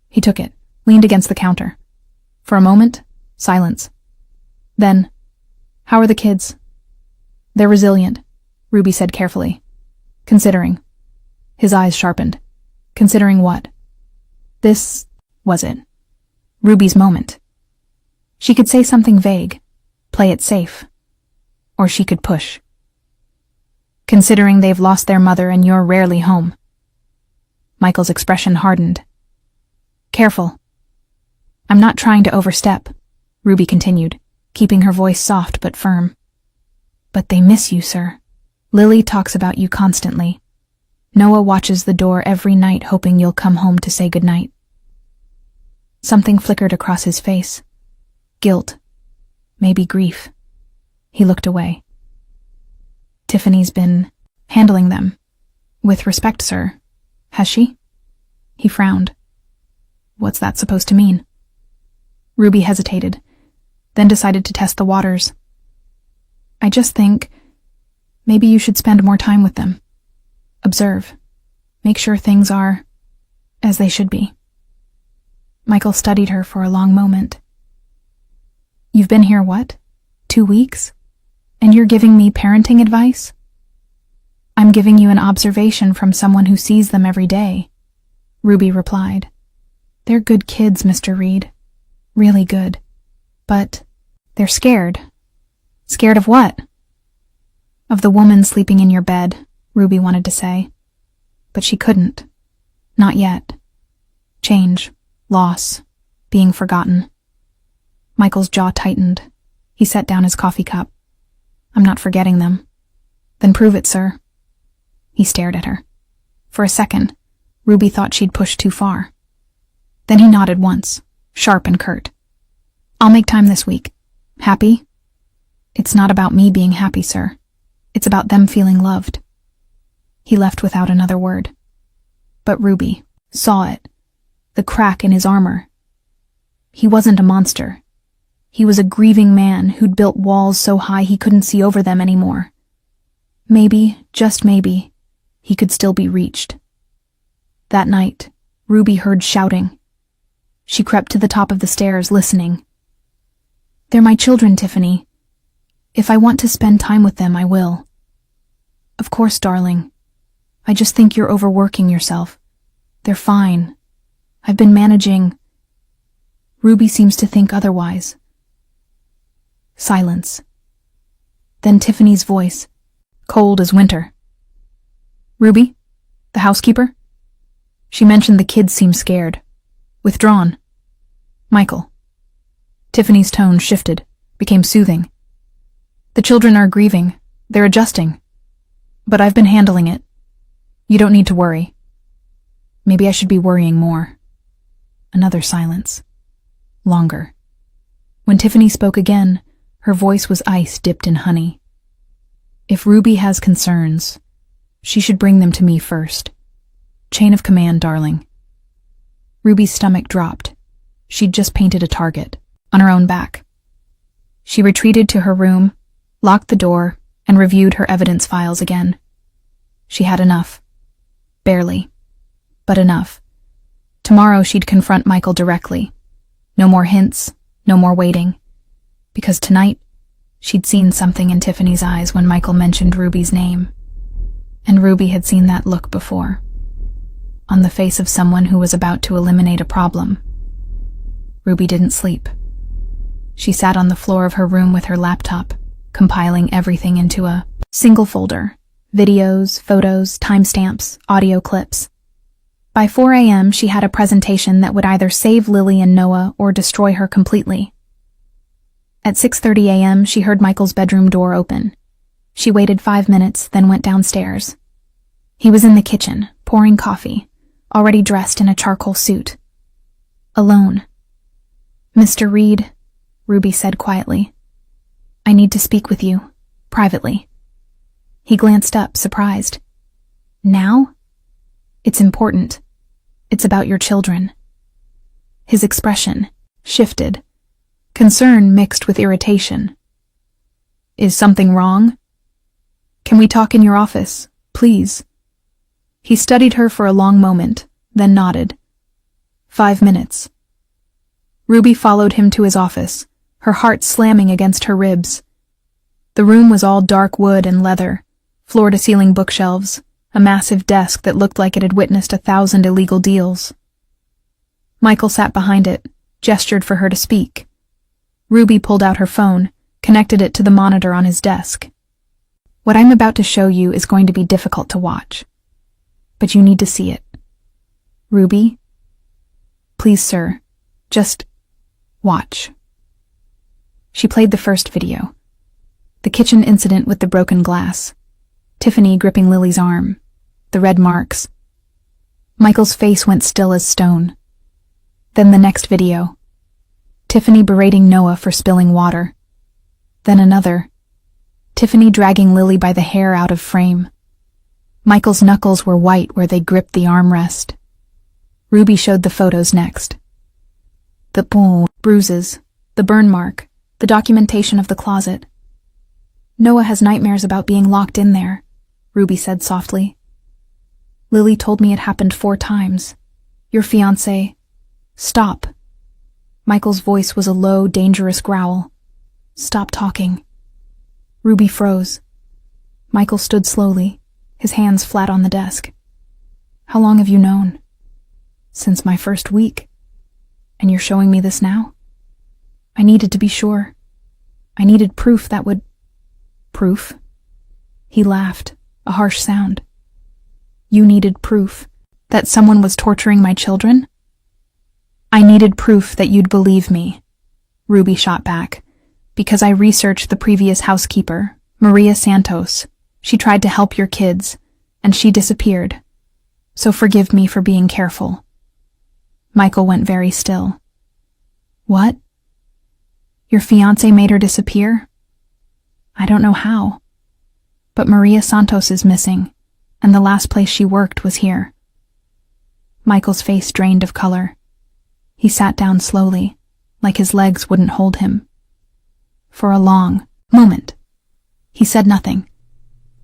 He took it, leaned against the counter. For a moment, silence. Then, how are the kids? They're resilient, Ruby said carefully. Considering. His eyes sharpened. Considering what? This was it. Ruby's moment. She could say something vague, play it safe. Or she could push. Considering they've lost their mother and you're rarely home. Michael's expression hardened. Careful. I'm not trying to overstep, Ruby continued, keeping her voice soft but firm. But they miss you, sir. Lily talks about you constantly. Noah watches the door every night hoping you'll come home to say goodnight. Something flickered across his face. Guilt. Maybe grief. He looked away. Tiffany's been handling them. With respect, sir. Has she? He frowned. What's that supposed to mean? Ruby hesitated, then decided to test the waters. I just think maybe you should spend more time with them. Observe. Make sure things are as they should be. Michael studied her for a long moment. You've been here, what? 2 weeks? And you're giving me parenting advice? I'm giving you an observation from someone who sees them every day, Ruby replied. They're good kids, Mr. Reed. Really good. But they're scared. Scared of what? Of the woman sleeping in your bed, Ruby wanted to say. But she couldn't. Not yet. Change, loss, being forgotten. Michael's jaw tightened. He set down his coffee cup. I'm not forgetting them. Then prove it, sir. He stared at her. For a second, Ruby thought she'd pushed too far. Then he nodded once, sharp and curt. I'll make time this week. Happy? It's not about me being happy, sir. It's about them feeling loved. He left without another word. But Ruby saw it, the crack in his armor. He wasn't a monster. He was a grieving man who'd built walls so high he couldn't see over them anymore. Maybe, just maybe, he could still be reached. That night, Ruby heard shouting. She crept to the top of the stairs, listening. They're my children, Tiffany. If I want to spend time with them, I will. Of course, darling. I just think you're overworking yourself. They're fine. I've been managing. Ruby seems to think otherwise. Silence. Then Tiffany's voice, cold as winter. Ruby? The housekeeper? She mentioned the kids seemed scared. Withdrawn. Michael. Tiffany's tone shifted, became soothing. The children are grieving. They're adjusting. But I've been handling it. You don't need to worry. Maybe I should be worrying more. Another silence. Longer. When Tiffany spoke again, her voice was ice dipped in honey. If Ruby has concerns, she should bring them to me first. Chain of command, darling. Ruby's stomach dropped. She'd just painted a target, on her own back. She retreated to her room, locked the door, and reviewed her evidence files again. She had enough. Barely. But enough. Tomorrow she'd confront Michael directly. No more hints, no more waiting. Because tonight, she'd seen something in Tiffany's eyes when Michael mentioned Ruby's name. And Ruby had seen that look before. On the face of someone who was about to eliminate a problem. Ruby didn't sleep. She sat on the floor of her room with her laptop, compiling everything into a single folder. Videos, photos, timestamps, audio clips. By 4 a.m., she had a presentation that would either save Lily and Noah or destroy her completely. At 6:30 a.m., she heard Michael's bedroom door open. She waited 5 minutes, then went downstairs. He was in the kitchen, pouring coffee, already dressed in a charcoal suit. Alone. Mr. Reed, Ruby said quietly. I need to speak with you, privately. He glanced up, surprised. Now? It's important. It's about your children. His expression shifted, concern mixed with irritation. Is something wrong? Can we talk in your office, please? He studied her for a long moment, then nodded. 5 minutes. Ruby followed him to his office, her heart slamming against her ribs. The room was all dark wood and leather, floor-to-ceiling bookshelves, a massive desk that looked like it had witnessed 1,000 illegal deals. Michael sat behind it, gestured for her to speak. Ruby pulled out her phone, connected it to the monitor on his desk. What I'm about to show you is going to be difficult to watch. But you need to see it. Ruby? Please, sir, just watch. She played the first video. The kitchen incident with the broken glass. Tiffany gripping Lily's arm. The red marks. Michael's face went still as stone. Then the next video. Tiffany berating Noah for spilling water. Then another. Tiffany dragging Lily by the hair out of frame. Michael's knuckles were white where they gripped the armrest. Ruby showed the photos next. The bruises, the burn mark, the documentation of the closet. Noah has nightmares about being locked in there, Ruby said softly. Lily told me it happened 4 times. Your fiancé. Stop. Michael's voice was a low, dangerous growl. Stop talking. Ruby froze. Michael stood slowly, his hands flat on the desk. How long have you known? Since my first week. And you're showing me this now? I needed to be sure. I needed proof that would... Proof? He laughed, a harsh sound. You needed proof that someone was torturing my children? I needed proof that you'd believe me, Ruby shot back, because I researched the previous housekeeper, Maria Santos. She tried to help your kids, and she disappeared. So forgive me for being careful." Michael went very still. "What? Your fiancé made her disappear?" "I don't know how. But Maria Santos is missing, and the last place she worked was here." Michael's face drained of color. He sat down slowly, like his legs wouldn't hold him. For a long moment, he said nothing,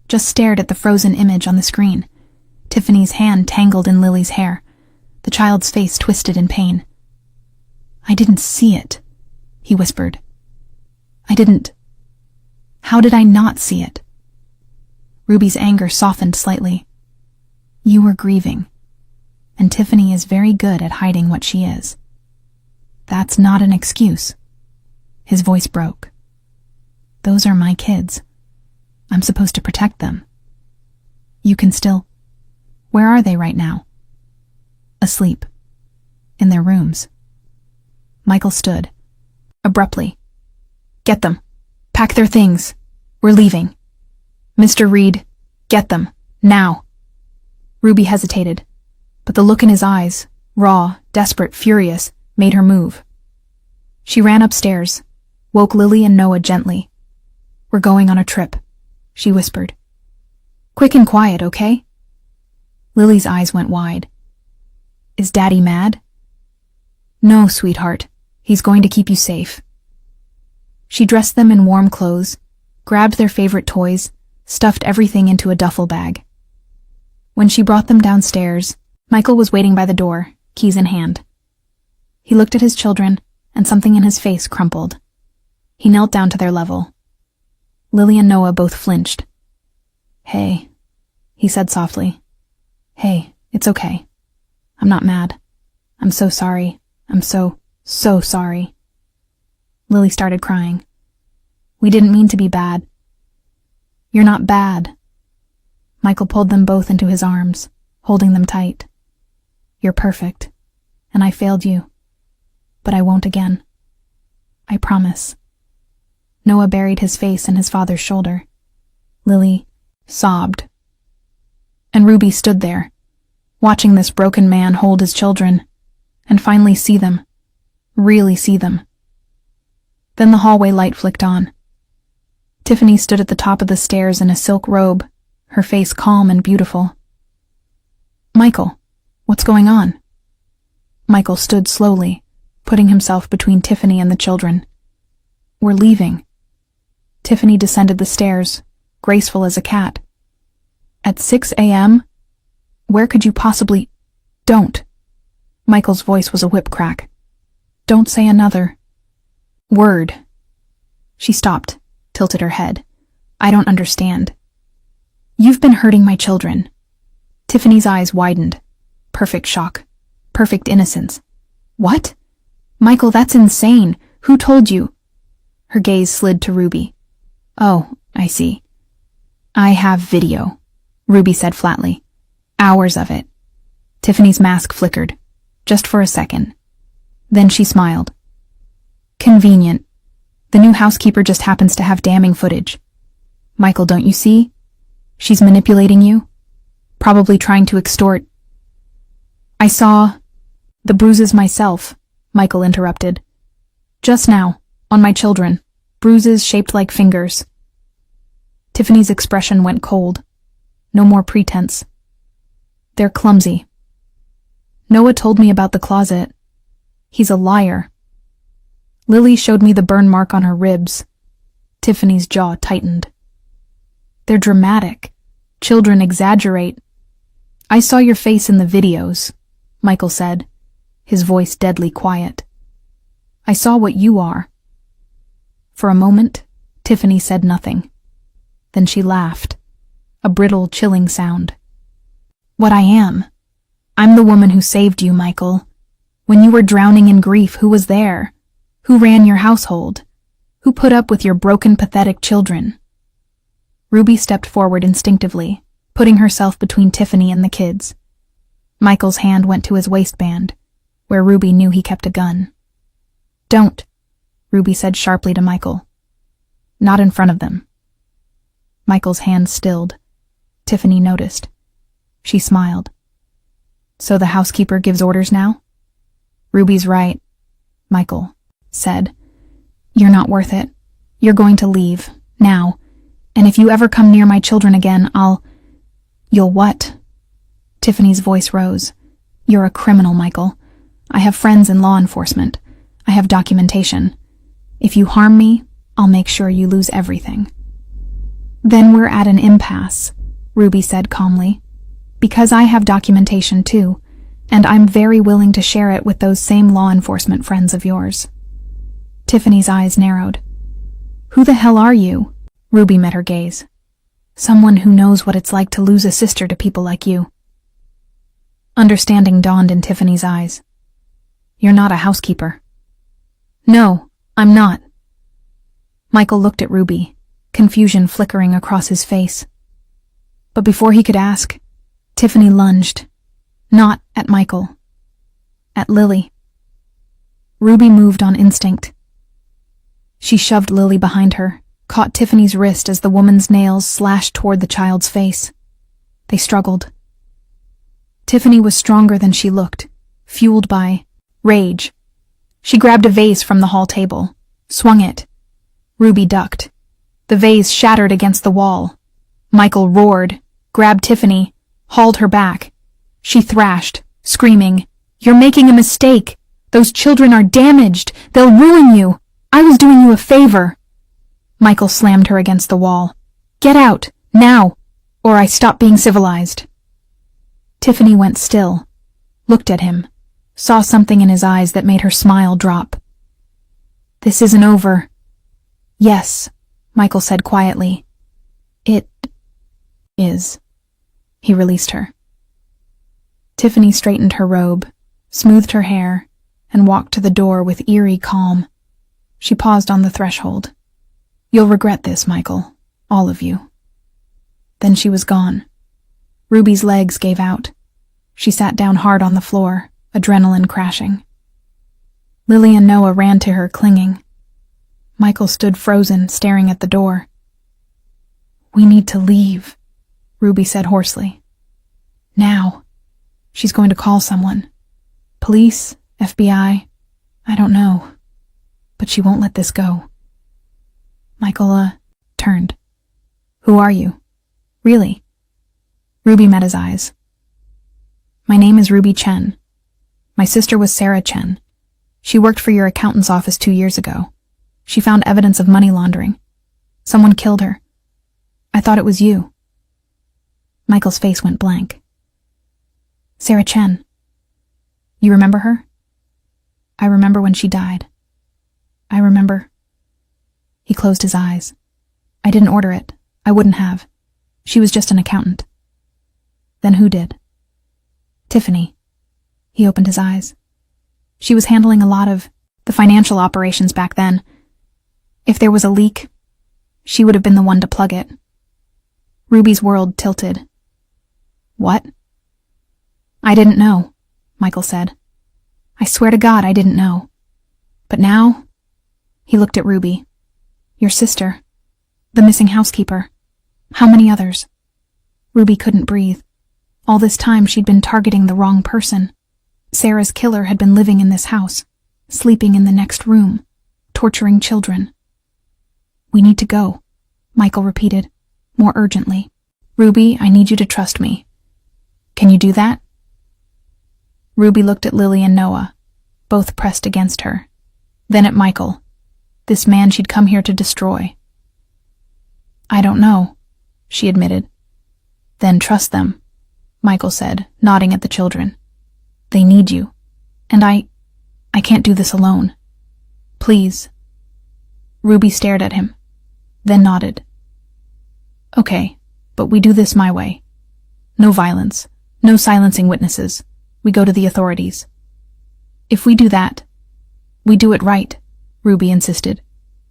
just stared at the frozen image on the screen. Tiffany's hand tangled in Lily's hair, the child's face twisted in pain. "I didn't see it," he whispered. "I didn't. How did I not see it?" Ruby's anger softened slightly. "You were grieving, and Tiffany is very good at hiding what she is." "That's not an excuse." His voice broke. "Those are my kids. I'm supposed to protect them. You can still... Where are they right now?" "Asleep. In their rooms." Michael stood. Abruptly. "Get them. Pack their things. We're leaving. Mr. Reed, get them. Now." Ruby hesitated, but the look in his eyes, raw, desperate, furious, made her move. She ran upstairs, woke Lily and Noah gently. "We're going on a trip," she whispered. "Quick and quiet, okay?" Lily's eyes went wide. "Is Daddy mad?" "No, sweetheart. He's going to keep you safe." She dressed them in warm clothes, grabbed their favorite toys, stuffed everything into a duffel bag. When she brought them downstairs, Michael was waiting by the door, keys in hand. He looked at his children, and something in his face crumpled. He knelt down to their level. Lily and Noah both flinched. "Hey," he said softly. "Hey, it's okay. I'm not mad. I'm so sorry. I'm so sorry." Lily started crying. "We didn't mean to be bad." "You're not bad." Michael pulled them both into his arms, holding them tight. "You're perfect, and I failed you. But I won't again. I promise." Noah buried his face in his father's shoulder. Lily sobbed. And Ruby stood there, watching this broken man hold his children, and finally see them, really see them. Then the hallway light flicked on. Tiffany stood at the top of the stairs in a silk robe, her face calm and beautiful. "Michael, what's going on?" Michael stood slowly, putting himself between Tiffany and the children. "We're leaving." Tiffany descended the stairs, graceful as a cat. "At 6 a.m.? Where could you possibly... Don't." Michael's voice was a whip crack. "Don't say another word." She stopped, tilted her head. "I don't understand." "You've been hurting my children." Tiffany's eyes widened. Perfect shock. Perfect innocence. "What? Michael, that's insane. Who told you?" Her gaze slid to Ruby. "Oh, I see. I have video," Ruby said flatly. "Hours of it." Tiffany's mask flickered, just for a second. Then she smiled. "Convenient. The new housekeeper just happens to have damning footage. Michael, don't you see? She's manipulating you. Probably trying to extort." "I saw the bruises myself," Michael interrupted. "Just now, on my children. Bruises shaped like fingers." Tiffany's expression went cold. No more pretense. "They're clumsy. Noah told me about the closet. He's a liar." Lily showed me the burn mark on her ribs. Tiffany's jaw tightened. "They're dramatic. Children exaggerate." "I saw your face in the videos," Michael said, his voice deadly quiet. "I saw what you are." For a moment, Tiffany said nothing. Then she laughed, a brittle, chilling sound. "What I am? I'm the woman who saved you, Michael. When you were drowning in grief, who was there? Who ran your household? Who put up with your broken, pathetic children?" Ruby stepped forward instinctively, putting herself between Tiffany and the kids. Michael's hand went to his waistband, where Ruby knew he kept a gun. "Don't," Ruby said sharply to Michael. "Not in front of them." Michael's hand stilled. Tiffany noticed. She smiled. So the housekeeper gives orders now? Ruby's right, Michael said. You're not worth it. You're going to leave, now. And if you ever come near my children again, You'll what? Tiffany's voice rose. You're a criminal, Michael. I have friends in law enforcement. I have documentation. If you harm me, I'll make sure you lose everything. Then we're at an impasse, Ruby said calmly. Because I have documentation too, and I'm very willing to share it with those same law enforcement friends of yours. Tiffany's eyes narrowed. Who the hell are you? Ruby met her gaze. Someone who knows what it's like to lose a sister to people like you. Understanding dawned in Tiffany's eyes. You're not a housekeeper. No, I'm not. Michael looked at Ruby, confusion flickering across his face. But before he could ask, Tiffany lunged. Not at Michael. At Lily. Ruby moved on instinct. She shoved Lily behind her, caught Tiffany's wrist as the woman's nails slashed toward the child's face. They struggled. Tiffany was stronger than she looked, fueled by rage. She grabbed a vase from the hall table, swung it. Ruby ducked. The vase shattered against the wall. Michael roared, grabbed Tiffany, hauled her back. She thrashed, screaming, You're making a mistake. Those children are damaged. They'll ruin you. I was doing you a favor. Michael slammed her against the wall. Get out, now, or I stop being civilized. Tiffany went still, looked at him, saw something in his eyes that made her smile drop. This isn't over. Yes, Michael said quietly. It is. He released her. Tiffany straightened her robe, smoothed her hair, and walked to the door with eerie calm. She paused on the threshold. You'll regret this, Michael. All of you. Then she was gone. Ruby's legs gave out. She sat down hard on the floor, adrenaline crashing. Lily and Noah ran to her, clinging. Michael stood frozen, staring at the door. We need to leave, Ruby said hoarsely. Now. She's going to call someone. Police, FBI, I don't know. But she won't let this go. Michael, turned. Who are you? Really? Ruby met his eyes. My name is Ruby Chen. My sister was Sarah Chen. She worked for your accountant's office 2 years ago. She found evidence of money laundering. Someone killed her. I thought it was you. Michael's face went blank. Sarah Chen. You remember her? I remember when she died. I remember. He closed his eyes. I didn't order it. I wouldn't have. She was just an accountant. Then who did? Tiffany. He opened his eyes. She was handling a lot of the financial operations back then. If there was a leak, she would have been the one to plug it. Ruby's world tilted. What? I didn't know, Michael said. I swear to God I didn't know. But now, he looked at Ruby. Your sister. The missing housekeeper. How many others? Ruby couldn't breathe. All this time she'd been targeting the wrong person. Sarah's killer had been living in this house, sleeping in the next room, torturing children. We need to go, Michael repeated, more urgently. Ruby, I need you to trust me. Can you do that? Ruby looked at Lily and Noah, both pressed against her. Then at Michael, this man she'd come here to destroy. I don't know, she admitted. Then trust them, Michael said, nodding at the children. They need you, and I can't do this alone. Please. Ruby stared at him, then nodded. Okay, but we do this my way. No violence, no silencing witnesses. We go to the authorities. If we do that, we do it right, Ruby insisted.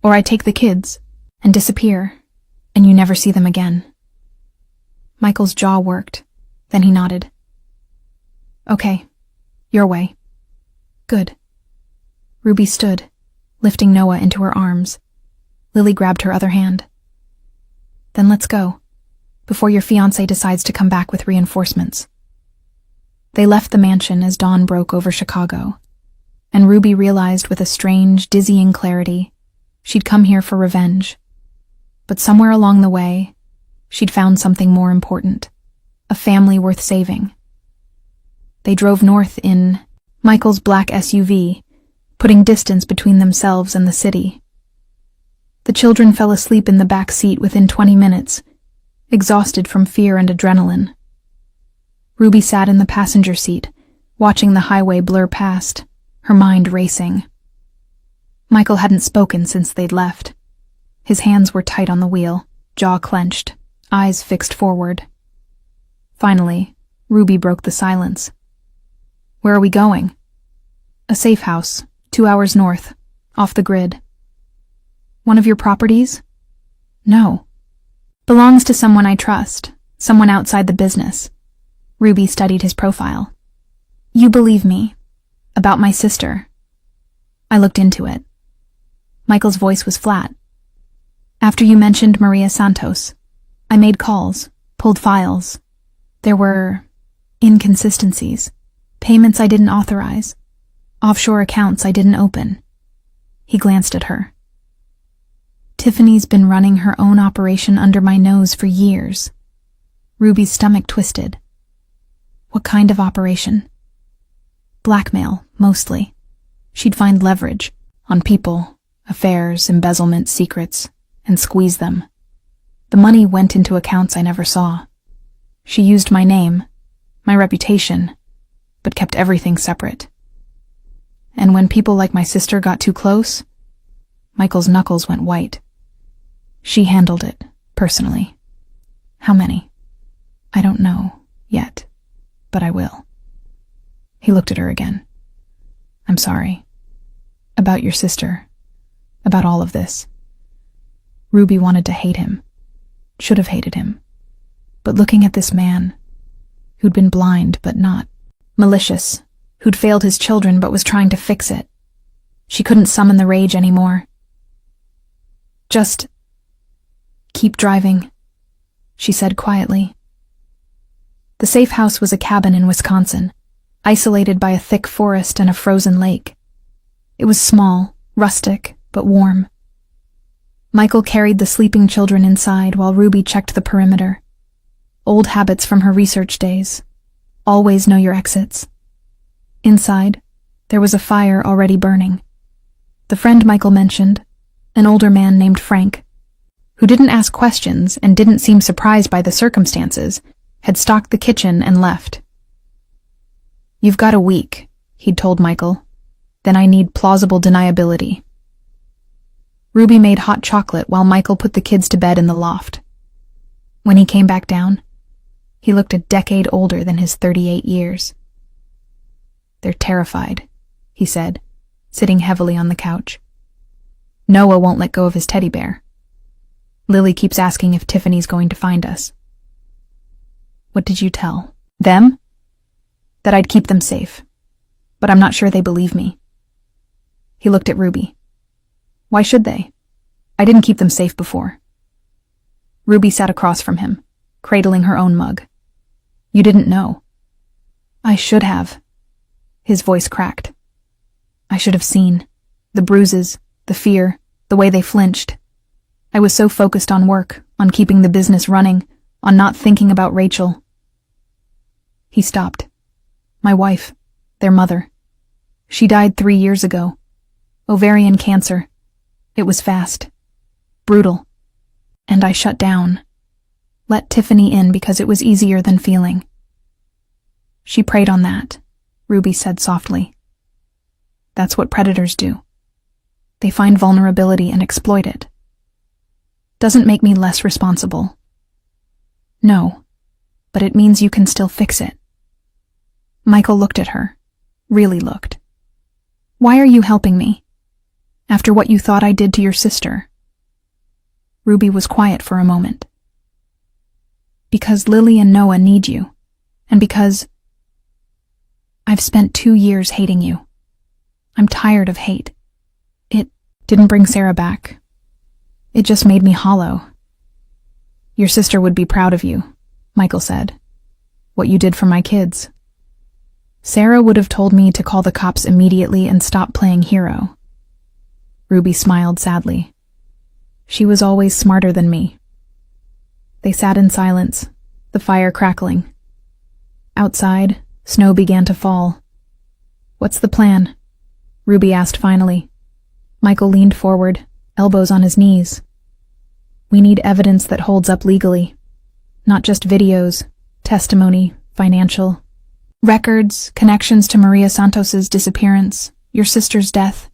Or I take the kids and disappear, and you never see them again. Michael's jaw worked, then he nodded. Okay, your way. Good. Ruby stood, lifting Noah into her arms. Lily grabbed her other hand. Then let's go, before your fiancé decides to come back with reinforcements. They left the mansion as dawn broke over Chicago, and Ruby realized with a strange, dizzying clarity she'd come here for revenge. But somewhere along the way, she'd found something more important, a family worth saving. They drove north in Michael's black SUV, putting distance between themselves and the city. The children fell asleep in the back seat within 20 minutes, exhausted from fear and adrenaline. Ruby sat in the passenger seat, watching the highway blur past, her mind racing. Michael hadn't spoken since they'd left. His hands were tight on the wheel, jaw clenched, eyes fixed forward. Finally, Ruby broke the silence. Where are we going? A safe house, 2 hours north, off the grid. One of your properties? No. Belongs to someone I trust, someone outside the business. Ruby studied his profile. You believe me. About my sister. I looked into it. Michael's voice was flat. After you mentioned Maria Santos, I made calls, pulled files. There were inconsistencies, payments I didn't authorize, offshore accounts I didn't open. He glanced at her. Tiffany's been running her own operation under my nose for years. Ruby's stomach twisted. What kind of operation? Blackmail, mostly. She'd find leverage on people, affairs, embezzlement, secrets, and squeeze them. The money went into accounts I never saw. She used my name, my reputation, but kept everything separate. And when people like my sister got too close, Michael's knuckles went white. She handled it, personally. How many? I don't know, yet, but I will. He looked at her again. I'm sorry. About your sister. About all of this. Ruby wanted to hate him. Should have hated him. But looking at this man, who'd been blind but not malicious, who'd failed his children but was trying to fix it, she couldn't summon the rage anymore. Just keep driving, she said quietly. The safe house was a cabin in Wisconsin, isolated by a thick forest and a frozen lake. It was small, rustic, but warm. Michael carried the sleeping children inside while Ruby checked the perimeter. Old habits from her research days. Always know your exits. Inside, there was a fire already burning. The friend Michael mentioned, an older man named Frank, who didn't ask questions and didn't seem surprised by the circumstances, had stocked the kitchen and left. You've got a week, he'd told Michael. Then I need plausible deniability. Ruby made hot chocolate while Michael put the kids to bed in the loft. When he came back down, he looked a decade older than his 38 years. They're terrified, he said, sitting heavily on the couch. Noah won't let go of his teddy bear. Lily keeps asking if Tiffany's going to find us. What did you tell them? That I'd keep them safe, but I'm not sure they believe me. He looked at Ruby. Why should they? I didn't keep them safe before. Ruby sat across from him, cradling her own mug. You didn't know. I should have. His voice cracked. I should have seen. The bruises, the fear, the way they flinched. I was so focused on work, on keeping the business running, on not thinking about Rachel. He stopped. My wife, their mother. She died 3 years ago. Ovarian cancer. It was fast. Brutal. And I shut down. Let Tiffany in because it was easier than feeling. She preyed on that, Ruby said softly. That's what predators do. They find vulnerability and exploit it. Doesn't make me less responsible. No, but it means you can still fix it. Michael looked at her. Really looked. Why are you helping me? After what you thought I did to your sister? Ruby was quiet for a moment. Because Lily and Noah need you, and because I've spent 2 years hating you. I'm tired of hate. It didn't bring Sarah back. It just made me hollow. Your sister would be proud of you, Michael said. What you did for my kids. Sarah would have told me to call the cops immediately and stop playing hero. Ruby smiled sadly. She was always smarter than me. They sat in silence, the fire crackling. Outside, snow began to fall. What's the plan? Ruby asked finally. Michael leaned forward, elbows on his knees. We need evidence that holds up legally. Not just videos, testimony, financial. Records, connections to Maria Santos's disappearance, your sister's death.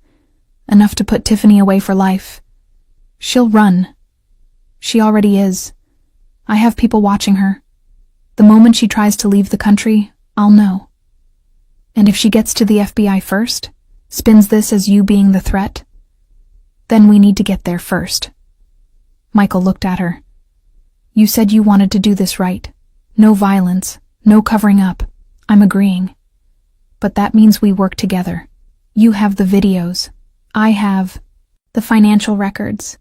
Enough to put Tiffany away for life. She'll run. She already is. I have people watching her. The moment she tries to leave the country, I'll know. And if she gets to the FBI first, spins this as you being the threat, then we need to get there first. Michael looked at her. You said you wanted to do this right. No violence, no covering up. I'm agreeing. But that means we work together. You have the videos. I have the financial records.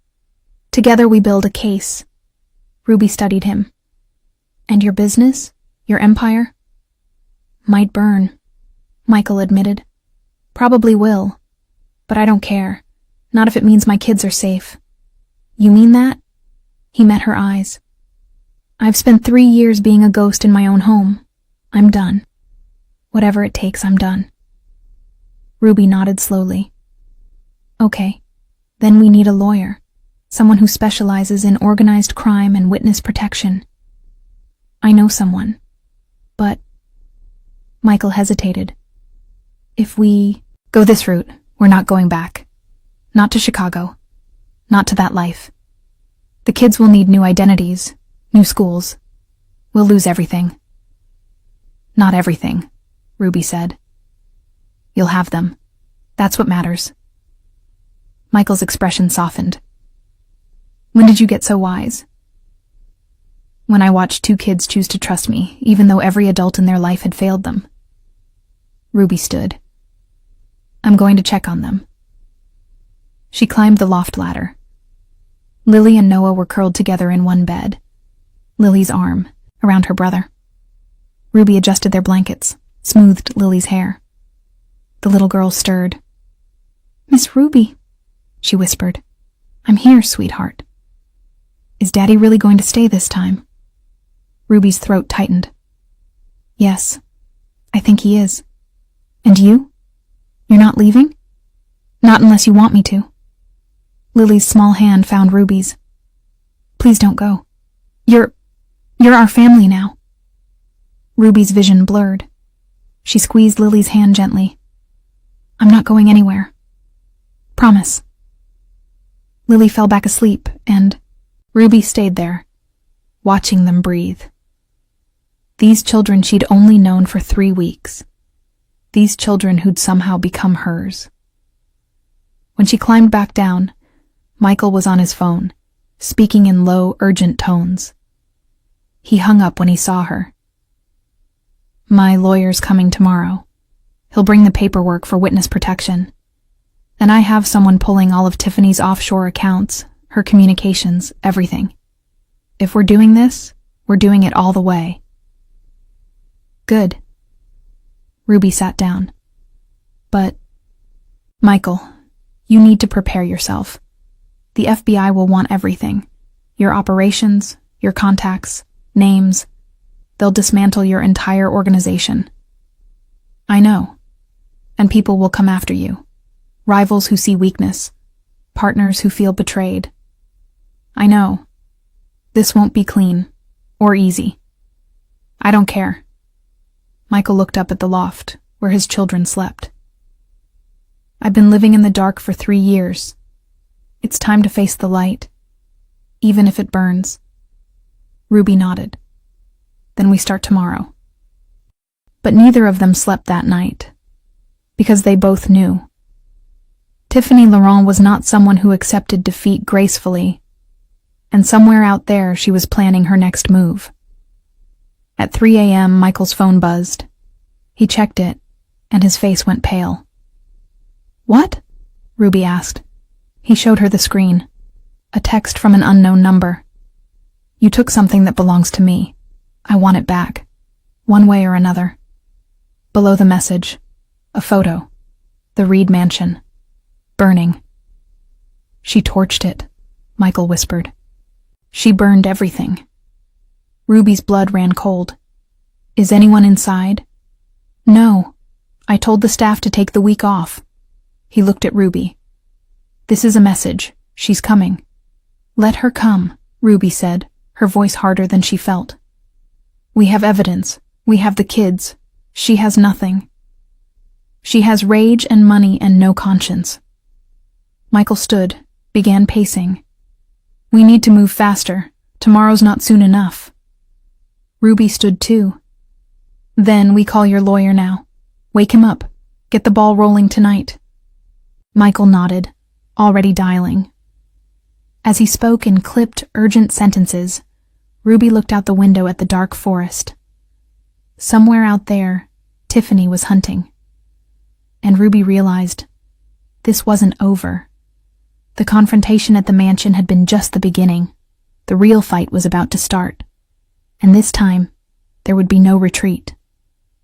Together we build a case. Ruby studied him. And your business? Your empire? Might burn, Michael admitted. Probably will. But I don't care. Not if it means my kids are safe. You mean that? He met her eyes. I've spent 3 years being a ghost in my own home. I'm done. Whatever it takes, I'm done. Ruby nodded slowly. Okay. Then we need a lawyer. Someone who specializes in organized crime and witness protection. I know someone. But... Michael hesitated. If we go this route, we're not going back. Not to Chicago. Not to that life. The kids will need new identities, new schools. We'll lose everything. Not everything, Ruby said. You'll have them. That's what matters. Michael's expression softened. When did you get so wise? When I watched 2 kids choose to trust me, even though every adult in their life had failed them. Ruby stood. I'm going to check on them. She climbed the loft ladder. Lily and Noah were curled together in one bed. Lily's arm around her brother. Ruby adjusted their blankets, smoothed Lily's hair. The little girl stirred. Miss Ruby, she whispered. I'm here, sweetheart. Is Daddy really going to stay this time? Ruby's throat tightened. Yes, I think he is. And you? You're not leaving? Not unless you want me to. Lily's small hand found Ruby's. Please don't go. You're our family now. Ruby's vision blurred. She squeezed Lily's hand gently. I'm not going anywhere. Promise. Lily fell back asleep, and Ruby stayed there, watching them breathe. These children she'd only known for 3 weeks. These children who'd somehow become hers. When she climbed back down, Michael was on his phone, speaking in low, urgent tones. He hung up when he saw her. My lawyer's coming tomorrow. He'll bring the paperwork for witness protection. And I have someone pulling all of Tiffany's offshore accounts, her communications, everything. If we're doing this, we're doing it all the way. Good. Ruby sat down. But, Michael, you need to prepare yourself. The FBI will want everything. Your operations, your contacts, names. They'll dismantle your entire organization. I know. And people will come after you. Rivals who see weakness. Partners who feel betrayed. I know. This won't be clean. Or easy. I don't care. Michael looked up at the loft, where his children slept. I've been living in the dark for 3 years. It's time to face the light, even if it burns. Ruby nodded. Then we start tomorrow. But neither of them slept that night, because they both knew. Tiffany Laurent was not someone who accepted defeat gracefully, and somewhere out there she was planning her next move. At 3 a.m., Michael's phone buzzed. He checked it, and his face went pale. What? Ruby asked. He showed her the screen. A text from an unknown number. You took something that belongs to me. I want it back. One way or another. Below the message, a photo. The Reed mansion. Burning. She torched it, Michael whispered. She burned everything. Ruby's blood ran cold. Is anyone inside? No. I told the staff to take the week off. He looked at Ruby. This is a message. She's coming. Let her come, Ruby said, her voice harder than she felt. We have evidence. We have the kids. She has nothing. She has rage and money and no conscience. Michael stood, began pacing. We need to move faster. Tomorrow's not soon enough. Ruby stood too. Then we call your lawyer now. Wake him up. Get the ball rolling tonight. Michael nodded, already dialing. As he spoke in clipped, urgent sentences, Ruby looked out the window at the dark forest. Somewhere out there, Tiffany was hunting. And Ruby realized this wasn't over. The confrontation at the mansion had been just the beginning. The real fight was about to start. And this time, there would be no retreat.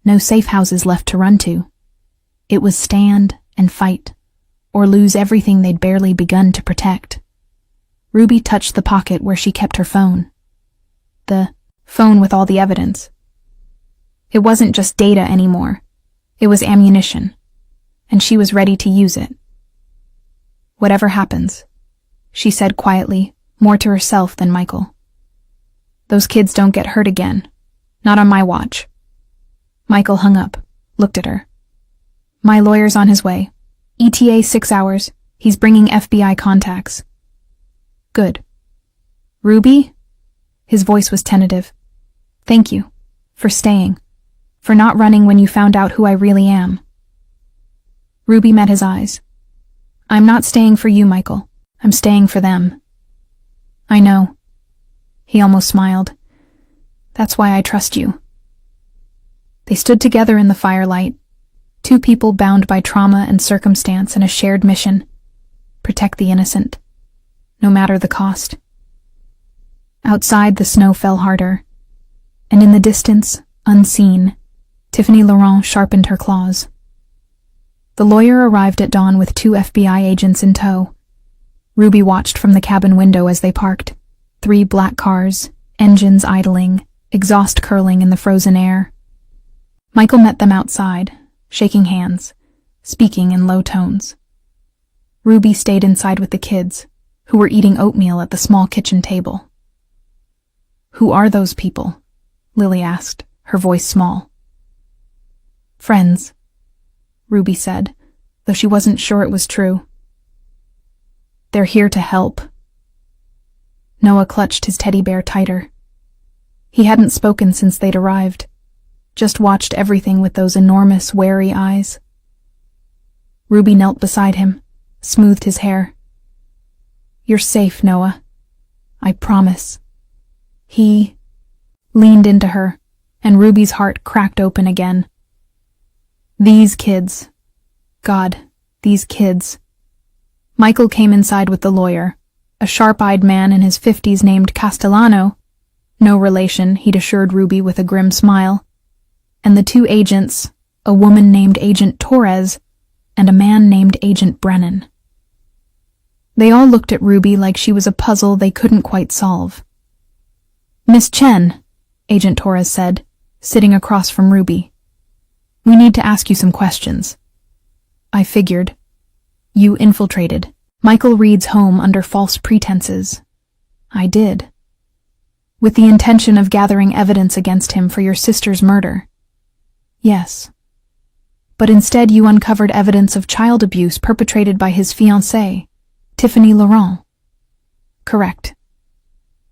No safe houses left to run to. It was stand and fight, or lose everything they'd barely begun to protect. Ruby touched the pocket where she kept her phone. The phone with all the evidence. It wasn't just data anymore. It was ammunition, and she was ready to use it. Whatever happens, she said quietly, more to herself than Michael. Those kids don't get hurt again. Not on my watch. Michael hung up, looked at her. My lawyer's on his way. ETA 6 hours. He's bringing FBI contacts. Good. Ruby? His voice was tentative. Thank you. For staying. For not running when you found out who I really am. Ruby met his eyes. I'm not staying for you, Michael. I'm staying for them. I know. He almost smiled. That's why I trust you. They stood together in the firelight, two people bound by trauma and circumstance and a shared mission. Protect the innocent, no matter the cost. Outside, the snow fell harder, and in the distance, unseen, Tiffany Laurent sharpened her claws. The lawyer arrived at dawn with 2 FBI agents in tow. Ruby watched from the cabin window as they parked. 3 black cars, engines idling, exhaust curling in the frozen air. Michael met them outside, shaking hands, speaking in low tones. Ruby stayed inside with the kids, who were eating oatmeal at the small kitchen table. Who are those people? Lily asked, her voice small. Friends, Ruby said, though she wasn't sure it was true. They're here to help. Noah clutched his teddy bear tighter. He hadn't spoken since they'd arrived, just watched everything with those enormous, wary eyes. Ruby knelt beside him, smoothed his hair. You're safe, Noah. I promise. He leaned into her, and Ruby's heart cracked open again. These kids. God, these kids. Michael came inside with the lawyer, a sharp-eyed man in his 50s named Castellano, no relation, he'd assured Ruby with a grim smile, and the 2 agents, a woman named Agent Torres and a man named Agent Brennan. They all looked at Ruby like she was a puzzle they couldn't quite solve. Miss Chen, Agent Torres said, sitting across from Ruby. We need to ask you some questions. I figured. You infiltrated Michael Reed's home under false pretenses. I did. With the intention of gathering evidence against him for your sister's murder. Yes. But instead you uncovered evidence of child abuse perpetrated by his fiancée, Tiffany Laurent. Correct.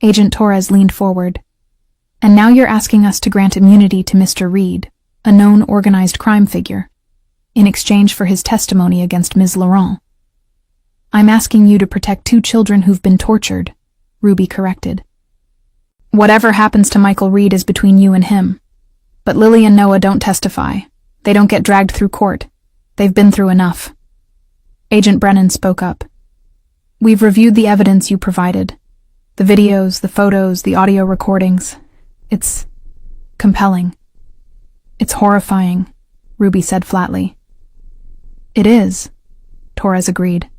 Agent Torres leaned forward. And now you're asking us to grant immunity to Mr. Reed, a known organized crime figure, in exchange for his testimony against Ms. Laurent. I'm asking you to protect 2 children who've been tortured, Ruby corrected. Whatever happens to Michael Reed is between you and him. But Lily and Noah don't testify. They don't get dragged through court. They've been through enough. Agent Brennan spoke up. We've reviewed the evidence you provided. The videos, the photos, the audio recordings. It's compelling. It's horrifying, Ruby said flatly. It is, Torres agreed.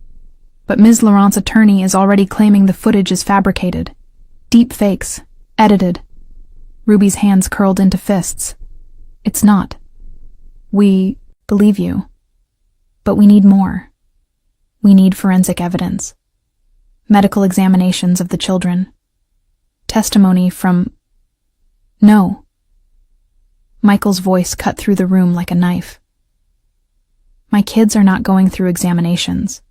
But Ms. Laurent's attorney is already claiming the footage is fabricated. Deep fakes, edited. Ruby's hands curled into fists. It's not. We believe you. But we need more. We need forensic evidence. Medical examinations of the children. Testimony from... No. Michael's voice cut through the room like a knife. My kids are not going through examinations.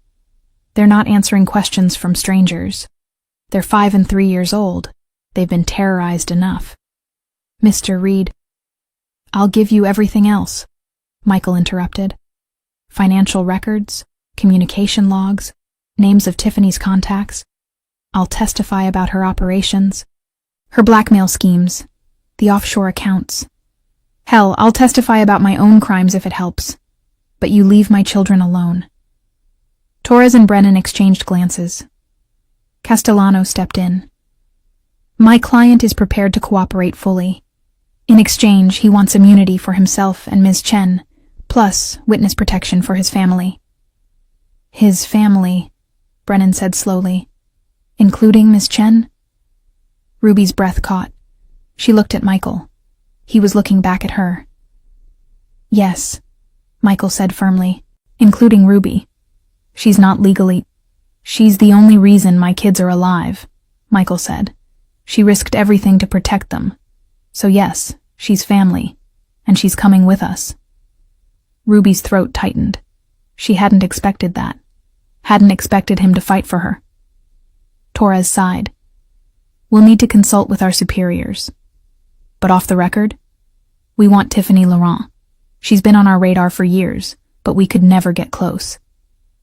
They're not answering questions from strangers. They're 5 and 3 years old. They've been terrorized enough. Mr. Reed, I'll give you everything else, Michael interrupted. Financial records, communication logs, names of Tiffany's contacts. I'll testify about her operations, her blackmail schemes, the offshore accounts. Hell, I'll testify about my own crimes if it helps. But you leave my children alone. Torres and Brennan exchanged glances. Castellano stepped in. My client is prepared to cooperate fully. In exchange, he wants immunity for himself and Ms. Chen, plus witness protection for his family. His family, Brennan said slowly. Including Ms. Chen? Ruby's breath caught. She looked at Michael. He was looking back at her. Yes, Michael said firmly, including Ruby. She's not legally... She's the only reason my kids are alive, Michael said. She risked everything to protect them. So yes, she's family, and she's coming with us. Ruby's throat tightened. She hadn't expected that. Hadn't expected him to fight for her. Torres sighed. We'll need to consult with our superiors. But off the record, we want Tiffany Laurent. She's been on our radar for years, but we could never get close.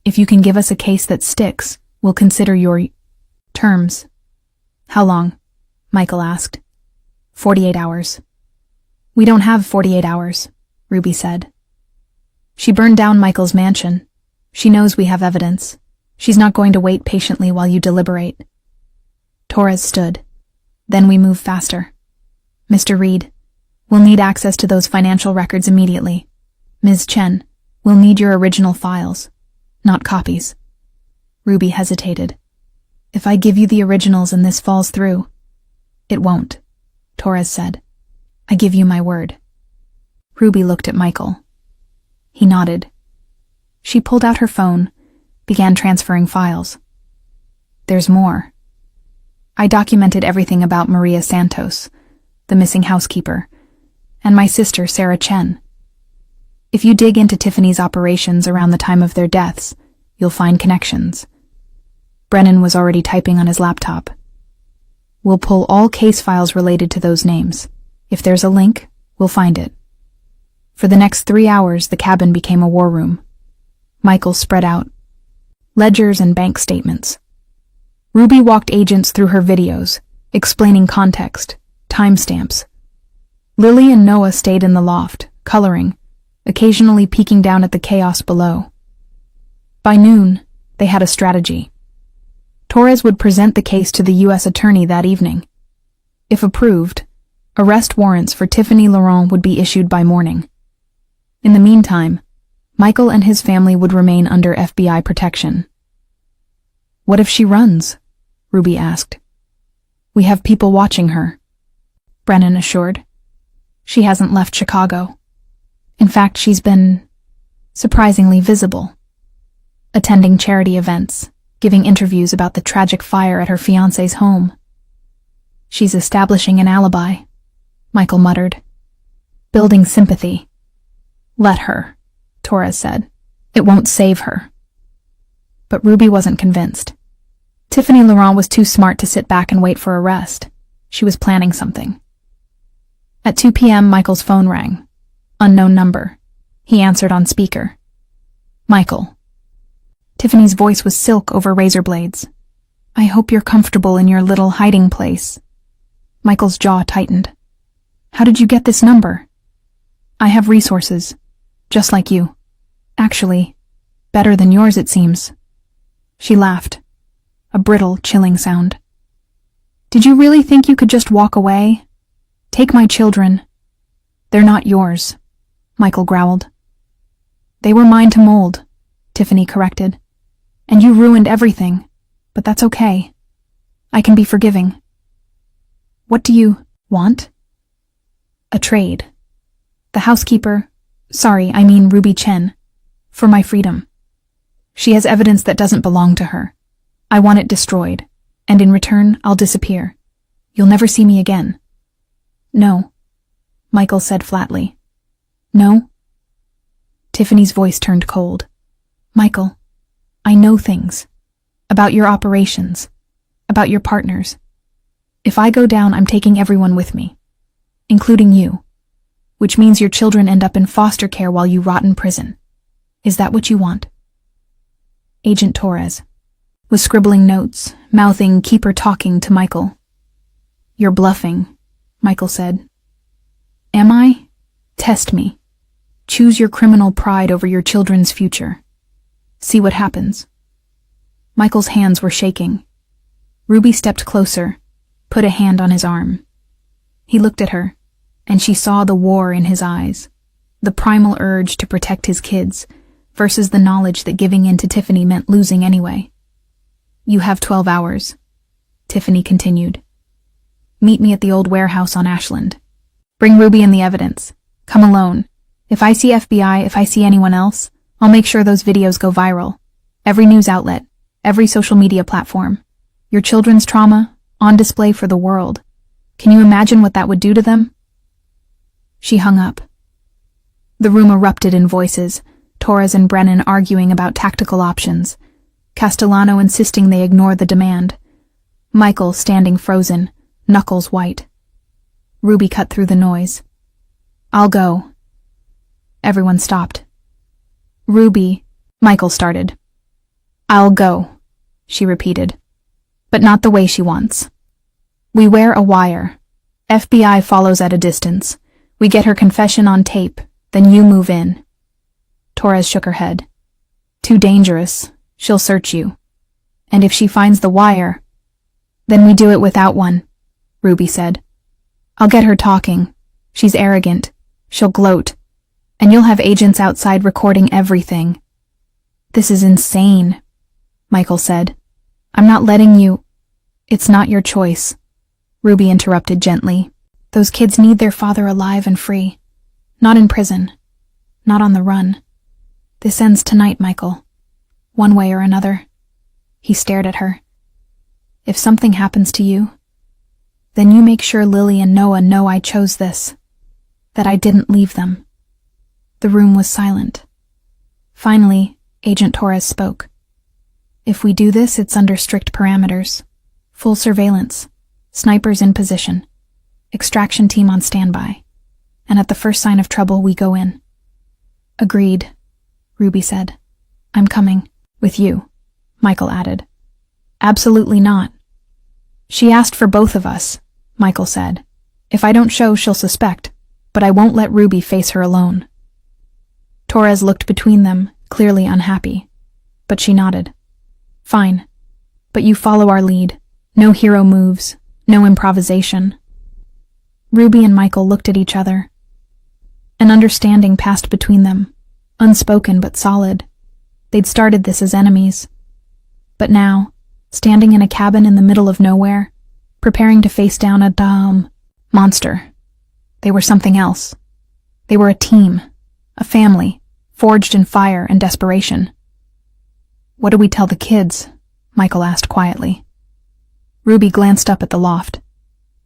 If you can give us a case that sticks, we'll consider your terms. How long? Michael asked. 48 hours. We don't have 48 hours, Ruby said. She burned down Michael's mansion. She knows we have evidence. She's not going to wait patiently while you deliberate. Torres stood. Then we move faster. Mr. Reed, we'll need access to those financial records immediately. Ms. Chen, we'll need your original files. Not copies. Ruby hesitated. If I give you the originals and this falls through... It won't, Torres said. I give you my word. Ruby looked at Michael. He nodded. She pulled out her phone, began transferring files. There's more. I documented everything about Maria Santos, the missing housekeeper, and my sister Sarah Chen. If you dig into Tiffany's operations around the time of their deaths, you'll find connections. Brennan was already typing on his laptop. We'll pull all case files related to those names. If there's a link, we'll find it. For the next 3 hours, the cabin became a war room. Michael spread out. Ledgers and bank statements. Ruby walked agents through her videos, explaining context, timestamps. Lily and Noah stayed in the loft, coloring, occasionally peeking down at the chaos below. By noon, they had a strategy. Torres would present the case to the U.S. attorney that evening. If approved, arrest warrants for Tiffany Laurent would be issued by morning. In the meantime, Michael and his family would remain under FBI protection. What if she runs? Ruby asked. We have people watching her, Brennan assured. She hasn't left Chicago. In fact, she's been surprisingly visible, attending charity events, giving interviews about the tragic fire at her fiancé's home. She's establishing an alibi, Michael muttered. Building sympathy. Let her, Torres said. It won't save her. But Ruby wasn't convinced. Tiffany Laurent was too smart to sit back and wait for arrest. She was planning something. At 2 p.m., Michael's phone rang. Unknown number. He answered on speaker. Michael. Tiffany's voice was silk over razor blades. I hope you're comfortable in your little hiding place. Michael's jaw tightened. How did you get this number? I have resources, just like you. Actually, better than yours, it seems. She laughed. A brittle, chilling sound. Did you really think you could just walk away? Take my children. They're not yours, Michael growled. They were mine to mold, Tiffany corrected. And you ruined everything, but that's okay. I can be forgiving. What do you want? A trade. The housekeeper, I mean Ruby Chen, for my freedom. She has evidence that doesn't belong to her. I want it destroyed, and in return, I'll disappear. You'll never see me again. No, Michael said flatly. No? Tiffany's voice turned cold. Michael, I know things. About your operations. About your partners. If I go down, I'm taking everyone with me. Including you. Which means your children end up in foster care while you rot in prison. Is that what you want? Agent Torres was scribbling notes, mouthing "keep her talking" to Michael. You're bluffing, Michael said. Am I? Test me. Choose your criminal pride over your children's future. See what happens. Michael's hands were shaking. Ruby stepped closer, put a hand on his arm. He looked at her, and she saw the war in his eyes, the primal urge to protect his kids, versus the knowledge that giving in to Tiffany meant losing anyway. You have 12 hours, Tiffany continued. Meet me at the old warehouse on Ashland. Bring Ruby and the evidence. Come alone. If I see FBI, if I see anyone else, I'll make sure those videos go viral. Every news outlet, every social media platform. Your children's trauma, on display for the world. Can you imagine what that would do to them? She hung up. The room erupted in voices, Torres and Brennan arguing about tactical options, Castellano insisting they ignore the demand, Michael standing frozen, knuckles white. Ruby cut through the noise. I'll go. Everyone stopped. Ruby, Michael started. I'll go, she repeated, but not the way she wants. We wear a wire. FBI follows at a distance. We get her confession on tape, then you move in. Torres shook her head. Too dangerous. She'll search you. And if she finds the wire, then we do it without one, Ruby said. I'll get her talking. She's arrogant. She'll gloat. And you'll have agents outside recording everything. This is insane, Michael said. I'm not letting you. It's not your choice, Ruby interrupted gently. Those kids need their father alive and free. Not in prison. Not on the run. This ends tonight, Michael. One way or another. He stared at her. If something happens to you, then you make sure Lily and Noah know I chose this. That I didn't leave them. The room was silent. Finally, Agent Torres spoke. If we do this, it's under strict parameters. Full surveillance. Snipers in position. Extraction team on standby. And at the first sign of trouble, we go in. Agreed, Ruby said. I'm coming. With you, Michael added. Absolutely not. She asked for both of us, Michael said. If I don't show, she'll suspect, but I won't let Ruby face her alone. Torres looked between them, clearly unhappy, but she nodded. Fine, but you follow our lead. No hero moves, no improvisation. Ruby and Michael looked at each other. An understanding passed between them, unspoken but solid. They'd started this as enemies. But now, standing in a cabin in the middle of nowhere, preparing to face down a monster, they were something else. They were a team, a family, forged in fire and desperation. What do we tell the kids? Michael asked quietly. Ruby glanced up at the loft.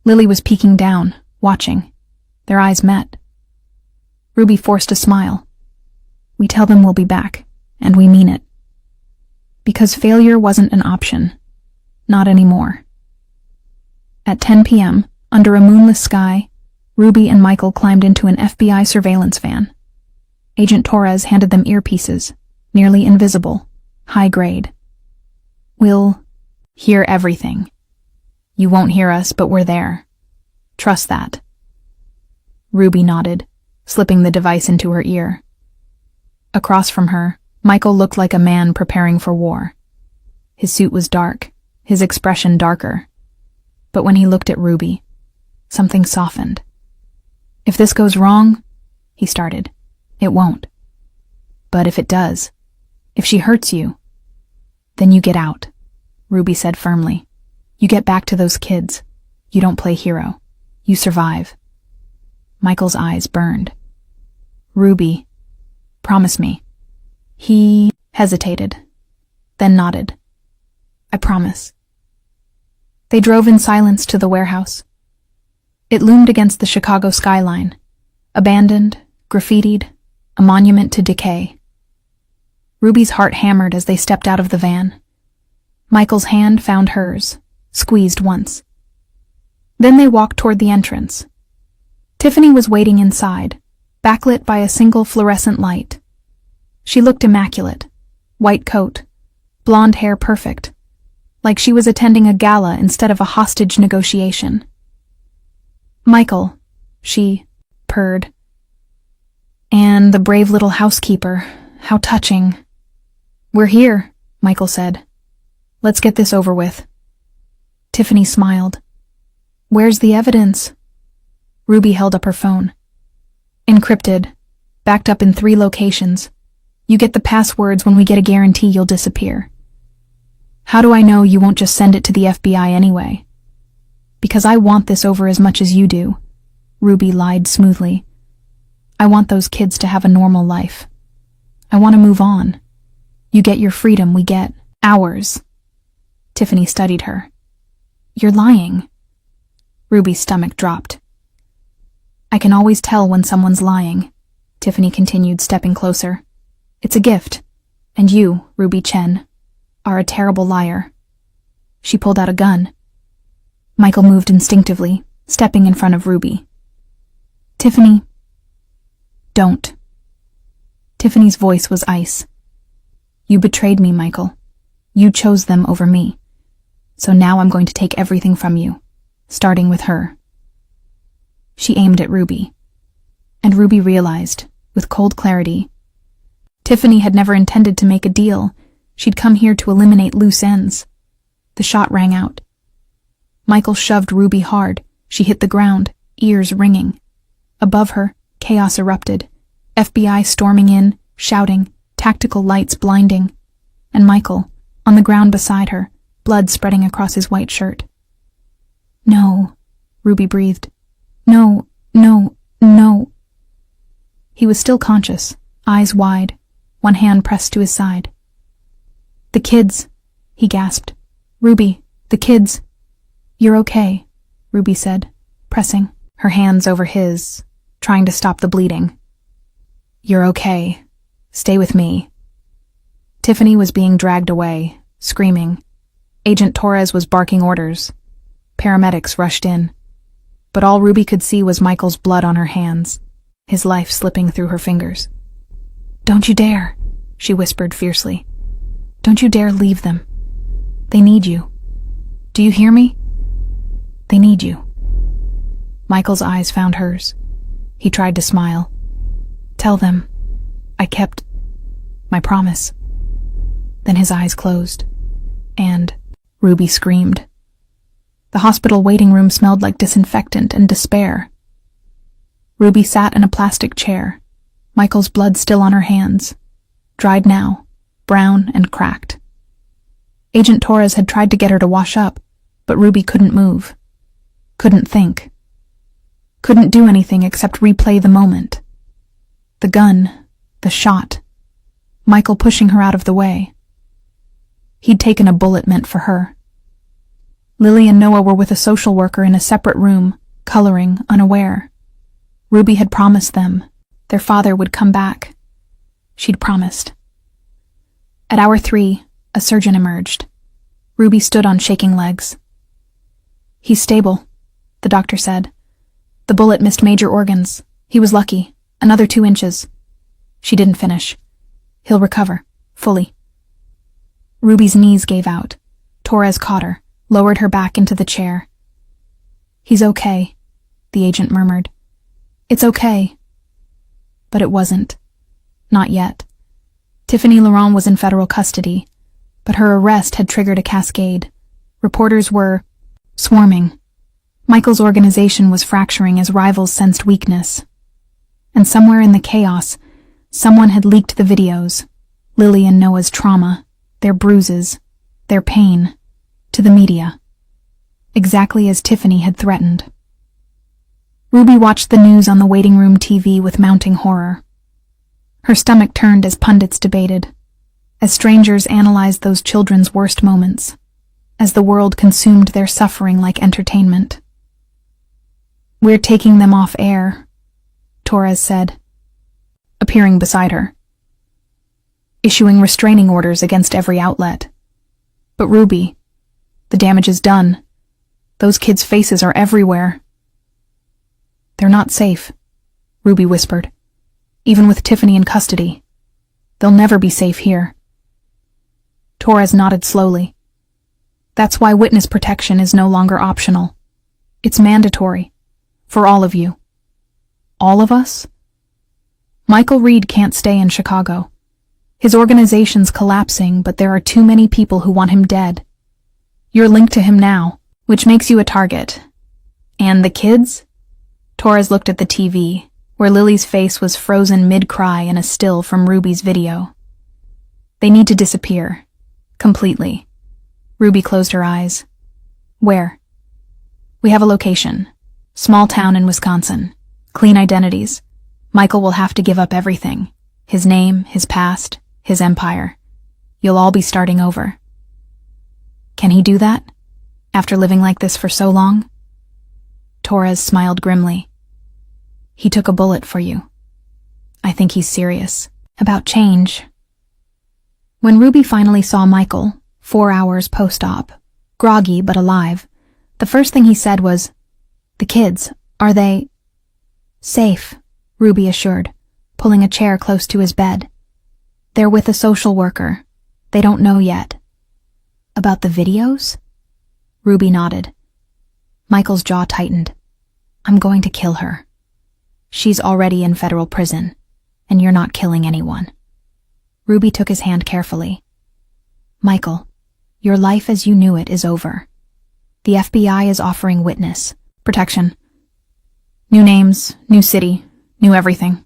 Lily was peeking down, watching. Their eyes met. Ruby forced a smile. We tell them we'll be back, and we mean it. Because failure wasn't an option. Not anymore. At 10 p.m., under a moonless sky, Ruby and Michael climbed into an FBI surveillance van. Agent Torres handed them earpieces, nearly invisible, high grade. We'll hear everything. You won't hear us, but we're there. Trust that. Ruby nodded, slipping the device into her ear. Across from her, Michael looked like a man preparing for war. His suit was dark, his expression darker. But when he looked at Ruby, something softened. "If this goes wrong," he started, "it won't. But if it does, if she hurts you, then you get out," Ruby said firmly. "You get back to those kids. You don't play hero. You survive." Michael's eyes burned. "Ruby, promise me." He hesitated, then nodded. "I promise." They drove in silence to the warehouse. It loomed against the Chicago skyline, abandoned, graffitied, a monument to decay. Ruby's heart hammered as they stepped out of the van. Michael's hand found hers, squeezed once. Then they walked toward the entrance. Tiffany was waiting inside, backlit by a single fluorescent light. She looked immaculate, white coat, blonde hair perfect, like she was attending a gala instead of a hostage negotiation. "Michael," she purred. "And the brave little housekeeper, how touching." "We're here," Michael said. "Let's get this over with." Tiffany smiled. "Where's the evidence?" Ruby held up her phone. "Encrypted, backed up in 3 locations. You get the passwords when we get a guarantee you'll disappear." "How do I know you won't just send it to the FBI anyway?" "Because I want this over as much as you do," Ruby lied smoothly. "I want those kids to have a normal life. I want to move on. You get your freedom, we get ours." Tiffany studied her. "You're lying." Ruby's stomach dropped. "I can always tell when someone's lying," Tiffany continued, stepping closer. "It's a gift. And you, Ruby Chen, are a terrible liar." She pulled out a gun. Michael moved instinctively, stepping in front of Ruby. "Tiffany, don't." Tiffany's voice was ice. "You betrayed me, Michael. You chose them over me. So now I'm going to take everything from you, starting with her." She aimed at Ruby. And Ruby realized, with cold clarity, Tiffany had never intended to make a deal. She'd come here to eliminate loose ends. The shot rang out. Michael shoved Ruby hard. She hit the ground, ears ringing. Above her, chaos erupted. FBI storming in, shouting, tactical lights blinding. And Michael, on the ground beside her, blood spreading across his white shirt. "No," Ruby breathed. "No, no, no." He was still conscious, eyes wide, one hand pressed to his side. "The kids," he gasped. "Ruby, the kids." "You're okay," Ruby said, pressing her hands over his, trying to stop the bleeding. "You're okay. Stay with me." Tiffany was being dragged away, screaming. Agent Torres was barking orders. Paramedics rushed in. But all Ruby could see was Michael's blood on her hands, his life slipping through her fingers. "Don't you dare," she whispered fiercely. "Don't you dare leave them. They need you. Do you hear me? They need you." Michael's eyes found hers. He tried to smile. "Tell them I kept my promise." Then his eyes closed. And Ruby screamed. The hospital waiting room smelled like disinfectant and despair. Ruby sat in a plastic chair, Michael's blood still on her hands, dried now, brown and cracked. Agent Torres had tried to get her to wash up, but Ruby couldn't move, couldn't think, couldn't do anything except replay the moment. The gun, the shot, Michael pushing her out of the way. He'd taken a bullet meant for her. Lily and Noah were with a social worker in a separate room, coloring, unaware. Ruby had promised them their father would come back. She'd promised. At hour 3, a surgeon emerged. Ruby stood on shaking legs. "He's stable," the doctor said. "The bullet missed major organs. He was lucky. Another 2 inches." She didn't finish. "He'll recover, fully." Ruby's knees gave out. Torres caught her, lowered her back into the chair. "He's okay," the agent murmured. "It's okay." But it wasn't. Not yet. Tiffany Laurent was in federal custody, but her arrest had triggered a cascade. Reporters were swarming, Michael's organization was fracturing as rivals sensed weakness. And somewhere in the chaos, someone had leaked the videos, Lily and Noah's trauma, their bruises, their pain, to the media. Exactly as Tiffany had threatened. Ruby watched the news on the waiting room TV with mounting horror. Her stomach turned as pundits debated, as strangers analyzed those children's worst moments, as the world consumed their suffering like entertainment. "We're taking them off air," Torres said, appearing beside her, issuing restraining orders against every outlet. "But Ruby, the damage is done. Those kids' faces are everywhere." "They're not safe," Ruby whispered. "Even with Tiffany in custody. They'll never be safe here." Torres nodded slowly. "That's why witness protection is no longer optional. It's mandatory. For all of you." "All of us?" "Michael Reed can't stay in Chicago. His organization's collapsing, but there are too many people who want him dead. You're linked to him now, which makes you a target. And the kids?" Torres looked at the TV, where Lily's face was frozen mid-cry in a still from Ruby's video. "They need to disappear. Completely." Ruby closed her eyes. "Where?" "We have a location. Small town in Wisconsin. Clean identities. Michael will have to give up everything. His name, his past, his empire. You'll all be starting over." "Can he do that? After living like this for so long?" Torres smiled grimly. "He took a bullet for you. I think he's serious about change." When Ruby finally saw Michael, 4 hours post-op, groggy but alive, the first thing he said was, "The kids, are they—" "Safe," Ruby assured, pulling a chair close to his bed. "They're with a social worker. They don't know yet." "About the videos?" Ruby nodded. Michael's jaw tightened. "I'm going to kill her. She's already in federal prison, and you're not killing anyone." Ruby took his hand carefully. "Michael, your life as you knew it is over. The FBI is offering witness protection. New names, new city, new everything.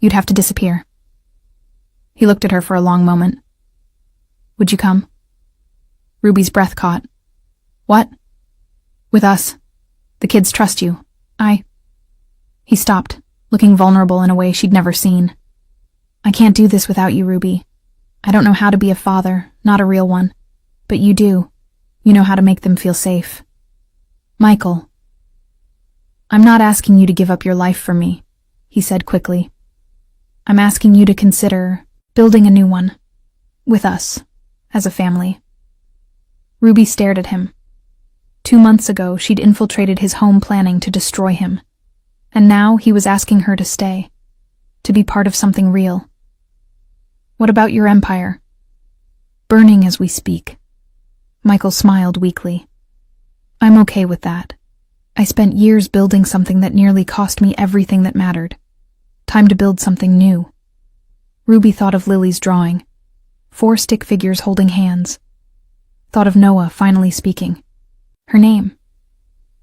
You'd have to disappear." He looked at her for a long moment. "Would you come?" Ruby's breath caught. "What?" "With us. The kids trust you. He stopped, looking vulnerable in a way she'd never seen. "I can't do this without you, Ruby. I don't know how to be a father, not a real one. But you do. You know how to make them feel safe." "Michael." "I'm not asking you to give up your life for me," he said quickly. "I'm asking you to consider building a new one. With us, as a family." Ruby stared at him. 2 months ago, she'd infiltrated his home planning to destroy him. And now he was asking her to stay, to be part of something real. "What about your empire?" "Burning as we speak." Michael smiled weakly. "I'm okay with that. I spent years building something that nearly cost me everything that mattered. Time to build something new." Ruby thought of Lily's drawing. 4 stick figures holding hands. Thought of Noah finally speaking. Her name.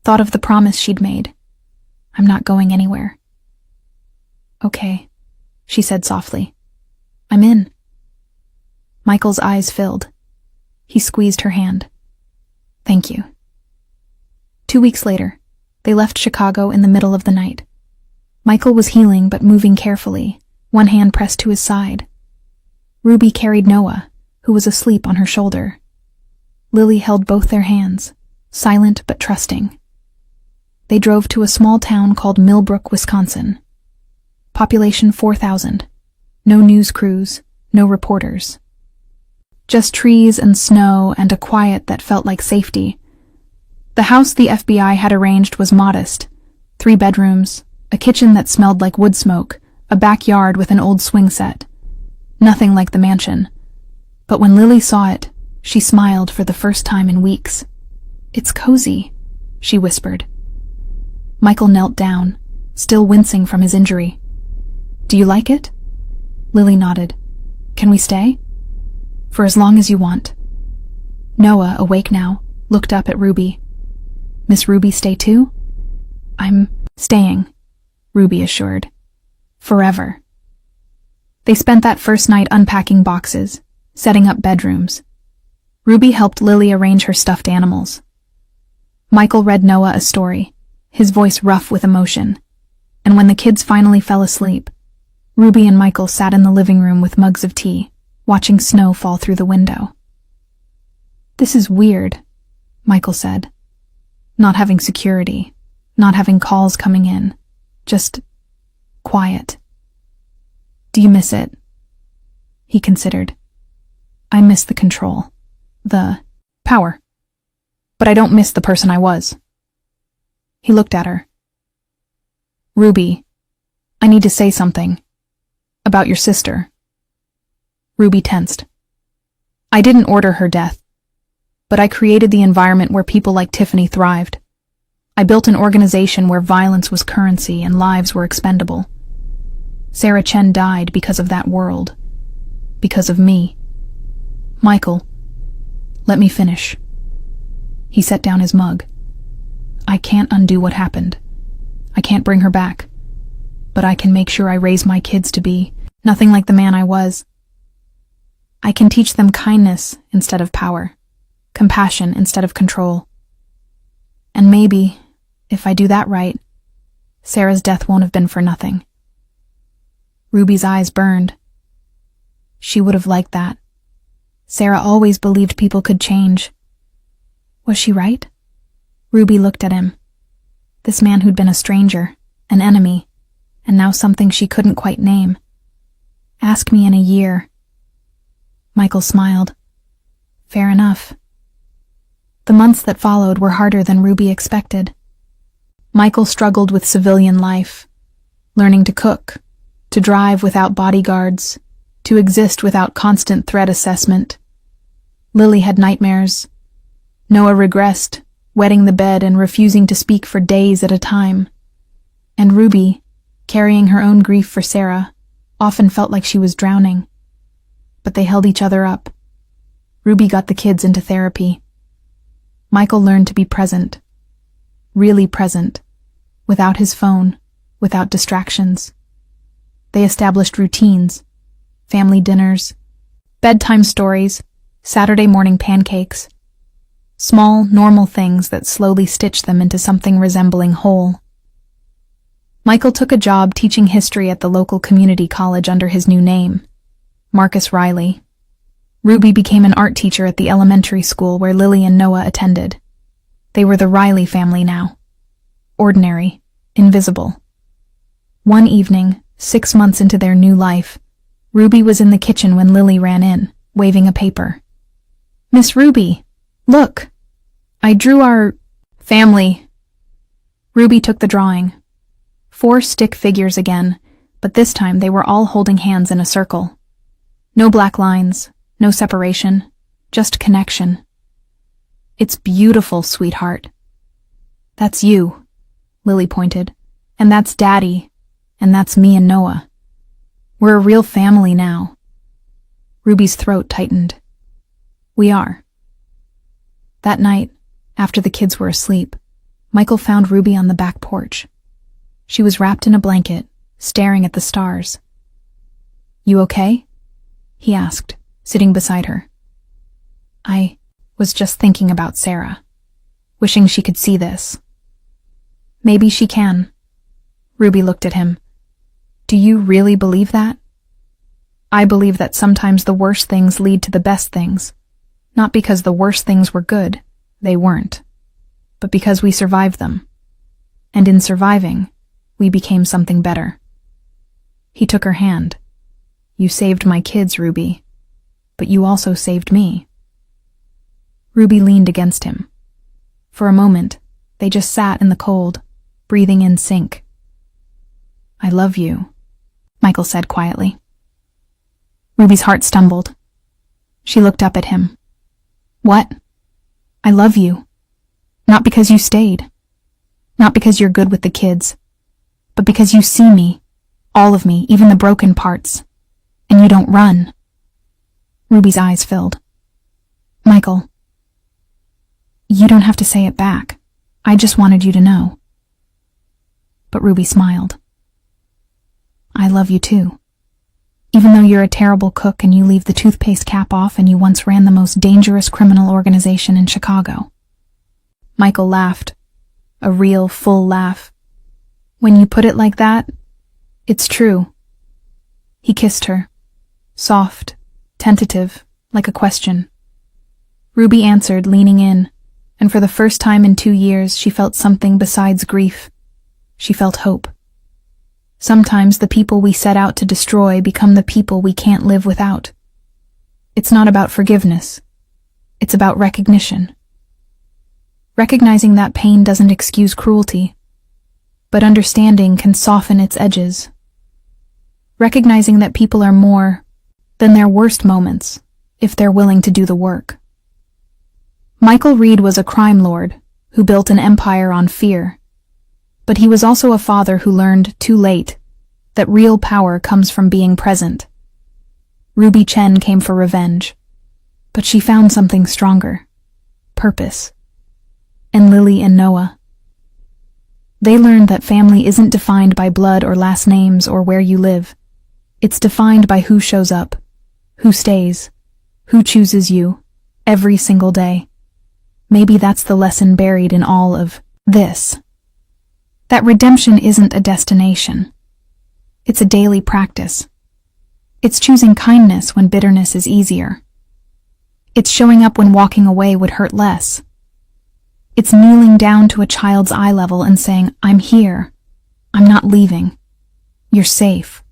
Thought of the promise she'd made. "I'm not going anywhere." "Okay," she said softly. "I'm in." Michael's eyes filled. He squeezed her hand. "Thank you." 2 weeks later, they left Chicago in the middle of the night. Michael was healing but moving carefully, one hand pressed to his side. Ruby carried Noah, who was asleep on her shoulder. Lily held both their hands, silent but trusting. They drove to a small town called Millbrook, Wisconsin. Population 4,000. No news crews, no reporters. Just trees and snow and a quiet that felt like safety. The house the FBI had arranged was modest. 3 bedrooms, a kitchen that smelled like wood smoke, a backyard with an old swing set. Nothing like the mansion. But when Lily saw it, she smiled for the first time in weeks. "It's cozy," she whispered. Michael knelt down, still wincing from his injury. "Do you like it?" Lily nodded. "Can we stay?" "For as long as you want." Noah, awake now, looked up at Ruby. Miss Ruby stay too? I'm staying, Ruby assured. Forever. They spent that first night unpacking boxes, setting up bedrooms. Ruby helped Lily arrange her stuffed animals. Michael read Noah a story, his voice rough with emotion. And when the kids finally fell asleep, Ruby and Michael sat in the living room with mugs of tea, watching snow fall through the window. This is weird, Michael said. Not having security, not having calls coming in, just quiet. Do you miss it? He considered. I miss the control, the power. But I don't miss the person I was. He looked at her. Ruby, I need to say something. About your sister. Ruby tensed. I didn't order her death, but I created the environment where people like Tiffany thrived. I built an organization where violence was currency and lives were expendable. Sarah Chen died because of that world. Because of me. Michael, let me finish. He set down his mug. I can't undo what happened. I can't bring her back. But I can make sure I raise my kids to be nothing like the man I was. I can teach them kindness instead of power, compassion instead of control. And maybe, if I do that right, Sarah's death won't have been for nothing. Ruby's eyes burned. She would have liked that. Sarah always believed people could change. Was she right? Ruby looked at him. This man who'd been a stranger, an enemy, and now something she couldn't quite name. Ask me in a year. Michael smiled. Fair enough. The months that followed were harder than Ruby expected. Michael struggled with civilian life, learning to cook, to drive without bodyguards, to exist without constant threat assessment. Lily had nightmares. Noah regressed, wetting the bed and refusing to speak for days at a time. And Ruby, carrying her own grief for Sarah, often felt like she was drowning. But they held each other up. Ruby got the kids into therapy. Michael learned to be present. Really present. Without his phone, without distractions. They established routines. Family dinners. Bedtime stories. Saturday morning pancakes. Small, normal things that slowly stitched them into something resembling whole. Michael took a job teaching history at the local community college under his new name, Marcus Riley. Ruby became an art teacher at the elementary school where Lily and Noah attended. They were the Riley family now. Ordinary, invisible. One evening, 6 months into their new life, Ruby was in the kitchen when Lily ran in, waving a paper. Miss Ruby! Look! I drew our family. Ruby took the drawing. 4 stick figures again, but this time they were all holding hands in a circle. No black lines, no separation, just connection. It's beautiful, sweetheart. That's you, Lily pointed, and that's Daddy, and that's me and Noah. We're a real family now. Ruby's throat tightened. We are. That night, after the kids were asleep, Michael found Ruby on the back porch. She was wrapped in a blanket, staring at the stars. You okay? He asked, sitting beside her. I was just thinking about Sarah, wishing she could see this. Maybe she can. Ruby looked at him. Do you really believe that? I believe that sometimes the worst things lead to the best things. Not because the worst things were good, they weren't, but because we survived them. And in surviving, we became something better. He took her hand. You saved my kids, Ruby, but you also saved me. Ruby leaned against him. For a moment, they just sat in the cold, breathing in sync. I love you, Michael said quietly. Ruby's heart stumbled. She looked up at him. What? I love you. Not because you stayed. Not because you're good with the kids. But because you see me. All of me, even the broken parts. And you don't run. Ruby's eyes filled. Michael. You don't have to say it back. I just wanted you to know. But Ruby smiled. I love you too. Even though you're a terrible cook and you leave the toothpaste cap off and you once ran the most dangerous criminal organization in Chicago. Michael laughed. A real, full laugh. When you put it like that, it's true. He kissed her. Soft, tentative, like a question. Ruby answered, leaning in, and for the first time in 2 years she felt something besides grief. She felt hope. Sometimes the people we set out to destroy become the people we can't live without. It's not about forgiveness. It's about recognition. Recognizing that pain doesn't excuse cruelty, but understanding can soften its edges. Recognizing that people are more than their worst moments if they're willing to do the work. Michael Reed was a crime lord who built an empire on fear. But he was also a father who learned, too late, that real power comes from being present. Ruby Chen came for revenge, but she found something stronger. Purpose. And Lily and Noah. They learned that family isn't defined by blood or last names or where you live. It's defined by who shows up, who stays, who chooses you, every single day. Maybe that's the lesson buried in all of this. That redemption isn't a destination. It's a daily practice. It's choosing kindness when bitterness is easier. It's showing up when walking away would hurt less. It's kneeling down to a child's eye level and saying, I'm here. I'm not leaving. You're safe.